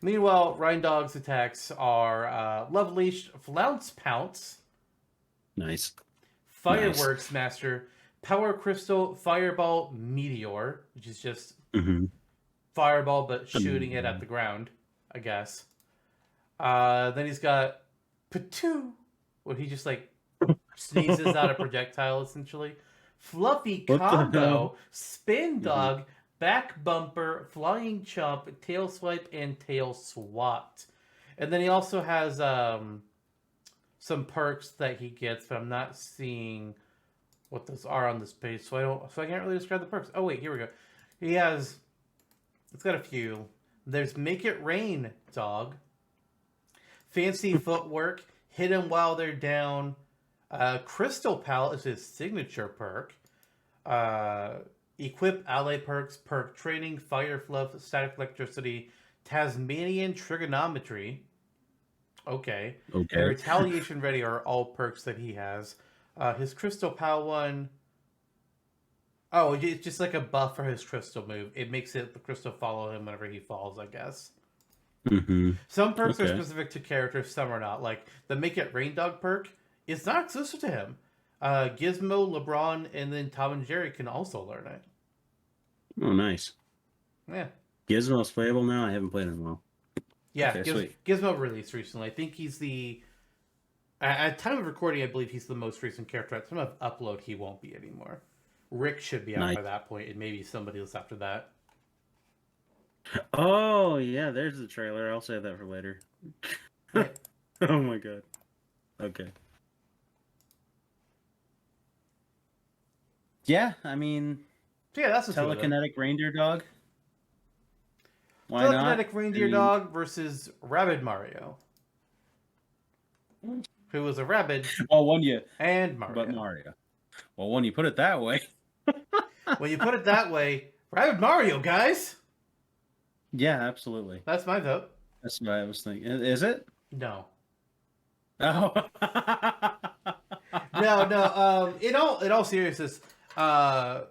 Meanwhile, Reindog's attacks are Love Leash, Flounce Pounce. Nice. Fireworks Master, Power Crystal, Fireball, Meteor, which is just fireball but shooting it at the ground, I guess. Then he's got Patoo, where he just like sneezes out a projectile essentially. Fluffy Combo, Spin Dog, back bumper, flying chomp, tail swipe, and tail swat. And then he also has some perks that he gets, but I'm not seeing what those are on this page, so I can't really describe the perks. Oh wait, here we go. He has, it's got a few. There's Make It Rain, dog. Fancy footwork, hit them while they're down. Crystal Palette is his signature perk. Equip ally perks, perk training, fire fluff, static electricity, Tasmanian trigonometry. Okay. And retaliation ready are all perks that he has. His Crystal Pal one. Oh, it's just like a buff for his crystal move. It makes it the crystal follow him whenever he falls, I guess. Mm-hmm. Some perks are specific to characters, some are not. Like the Make It Rain Dog perk is not exclusive to him. Gizmo, LeBron, and then Tom and Jerry can also learn it. Oh, nice. Yeah. Gizmo's playable now? I haven't played in a while. Yeah, Okay, Gizmo released recently. I think he's the... At time of recording, I believe he's the most recent character. At time of upload, he won't be anymore. Rick should be out by that point, and maybe somebody else after that. Oh, yeah, there's the trailer. I'll save that for later. Yeah. Oh, my God. Okay. Yeah, I mean... So yeah, that's a telekinetic reindeer dog? Why telekinetic reindeer dog versus Rabbid Mario. Who was a rabbit and Mario. But Mario. Well, when you put it that way... When you put it that way, Rabbid Mario, guys! Yeah, absolutely. That's my vote. That's what I was thinking. Is it? No. Oh. No. In all seriousness, I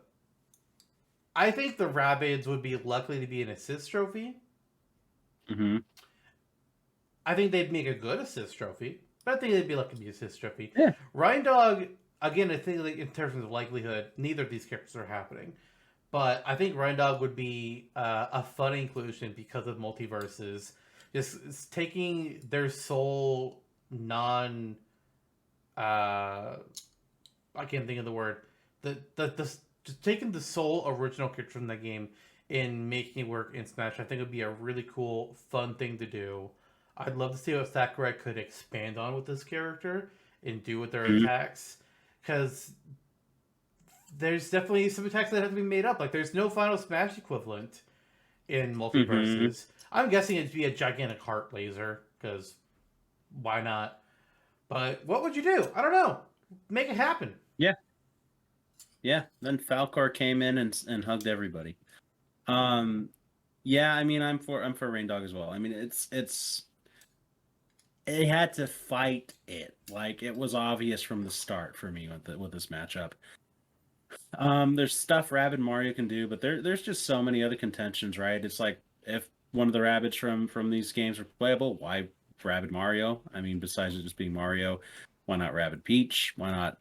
think the Rabbids would be likely to be an assist trophy. Mm-hmm. I think they'd make a good assist trophy, but I think they'd be lucky to be assist trophy. Yeah. Reindog, again, I think like, in terms of likelihood, neither of these characters are happening. But I think Reindog would be a fun inclusion because of multiverses. Just taking their sole I can't think of the word. Just taking the sole original character from that game and making it work in Smash, I think would be a really cool, fun thing to do. I'd love to see what Sakurai could expand on with this character and do with their attacks. Because there's definitely some attacks that have to be made up. Like, there's no Final Smash equivalent in multiverses. I'm guessing it'd be a gigantic heart laser, because why not? But what would you do? I don't know. Make it happen. Yeah. Yeah. Then Falcor came in and hugged everybody. Yeah, I mean, I'm for Reindog as well. I mean, it had to fight it. Like, it was obvious from the start for me with this matchup. There's stuff Rabbid Mario can do, but there's just so many other contentions, right? It's like, if one of the Rabbids from these games are playable, why Rabbid Mario? I mean, besides it just being Mario, why not Rabbid Peach? Why not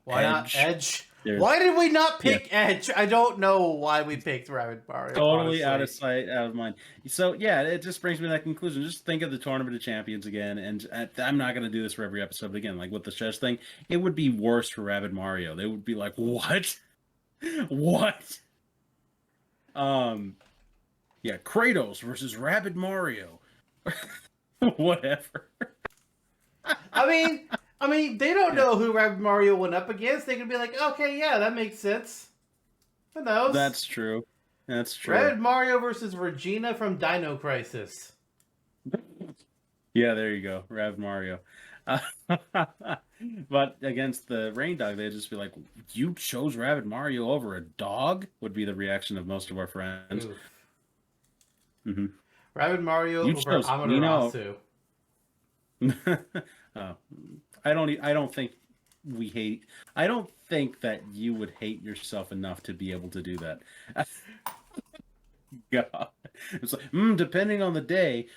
Edge? Why did we not pick Edge? I don't know why we picked Rabbid Mario. Totally honestly. Out of sight, out of mind. So yeah, it just brings me to that conclusion. Just think of the Tournament of Champions again, and I'm not going to do this for every episode, but again, like with the Shez thing, it would be worse for Rabbid Mario. They would be like, what? What? Yeah, Kratos versus Rabbid Mario. Whatever. I mean, they don't know who Rabbid Mario went up against. They could be like, okay, yeah, that makes sense. Who knows? That's true. That's true. Rabbid Mario versus Regina from Dino Crisis. Yeah, there you go. Rabbid Mario. But against the Reindog, they'd just be like, you chose Rabbid Mario over a dog? Would be the reaction of most of our friends. Mm-hmm. Rabbid Mario over Amaterasu. Oh, I don't think we hate. I don't think that you would hate yourself enough to be able to do that. God, it's like depending on the day.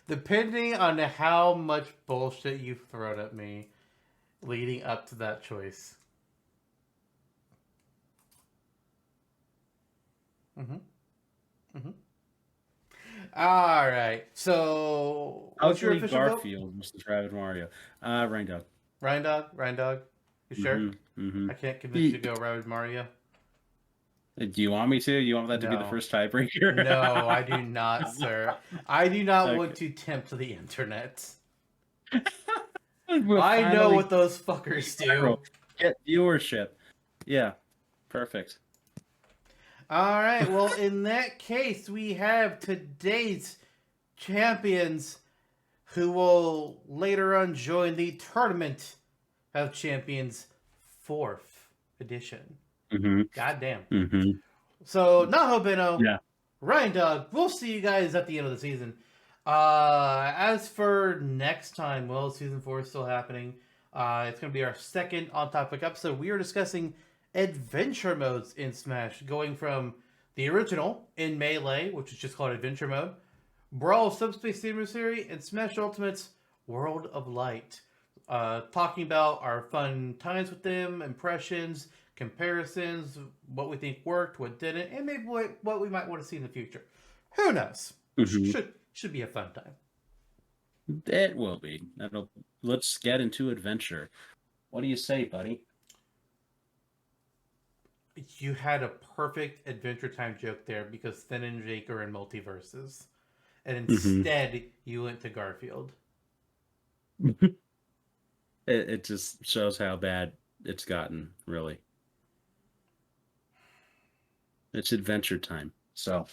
Depending on how much bullshit you've thrown at me leading up to that choice. All right. So, what's your official Garfield vote? versus Rabbid Mario. Reindog. Reindog? You sure? Mm-hmm. I can't convince you to go Rabbid Mario. Do you want me to? You want that to be the No. first tiebreaker? No, I do not, sir. I do not Okay. want to tempt the internet. We'll I know finally what those fuckers do. get viewership. Yeah, perfect. All right, well, in that case, we have today's champions who will later on join the Tournament of Champions 4th edition. Mm-hmm. Goddamn. Mm-hmm. So, Nahobino, Yeah. Reindog, we'll see you guys at the end of the season. As for next time, well, season 4 is still happening. It's going to be our second on-topic episode. We are discussing adventure modes in Smash, going from the original in Melee, which is just called Adventure Mode, Brawl Subspace Adversary, and Smash Ultimate's World of Light. Talking about our fun times with them, impressions, comparisons, what we think worked, what didn't, and maybe what we might want to see in the future. Who knows? Mm-hmm. Should be a fun time. It will be. Let's get into adventure. What do you say, buddy? You had a perfect Adventure Time joke there because Finn and Jake are in multiverses. And instead, you went to Garfield. It just shows how bad it's gotten, really. It's adventure time. So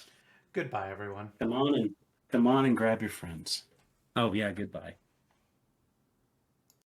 Goodbye, everyone. come on and grab your friends. Oh yeah, goodbye.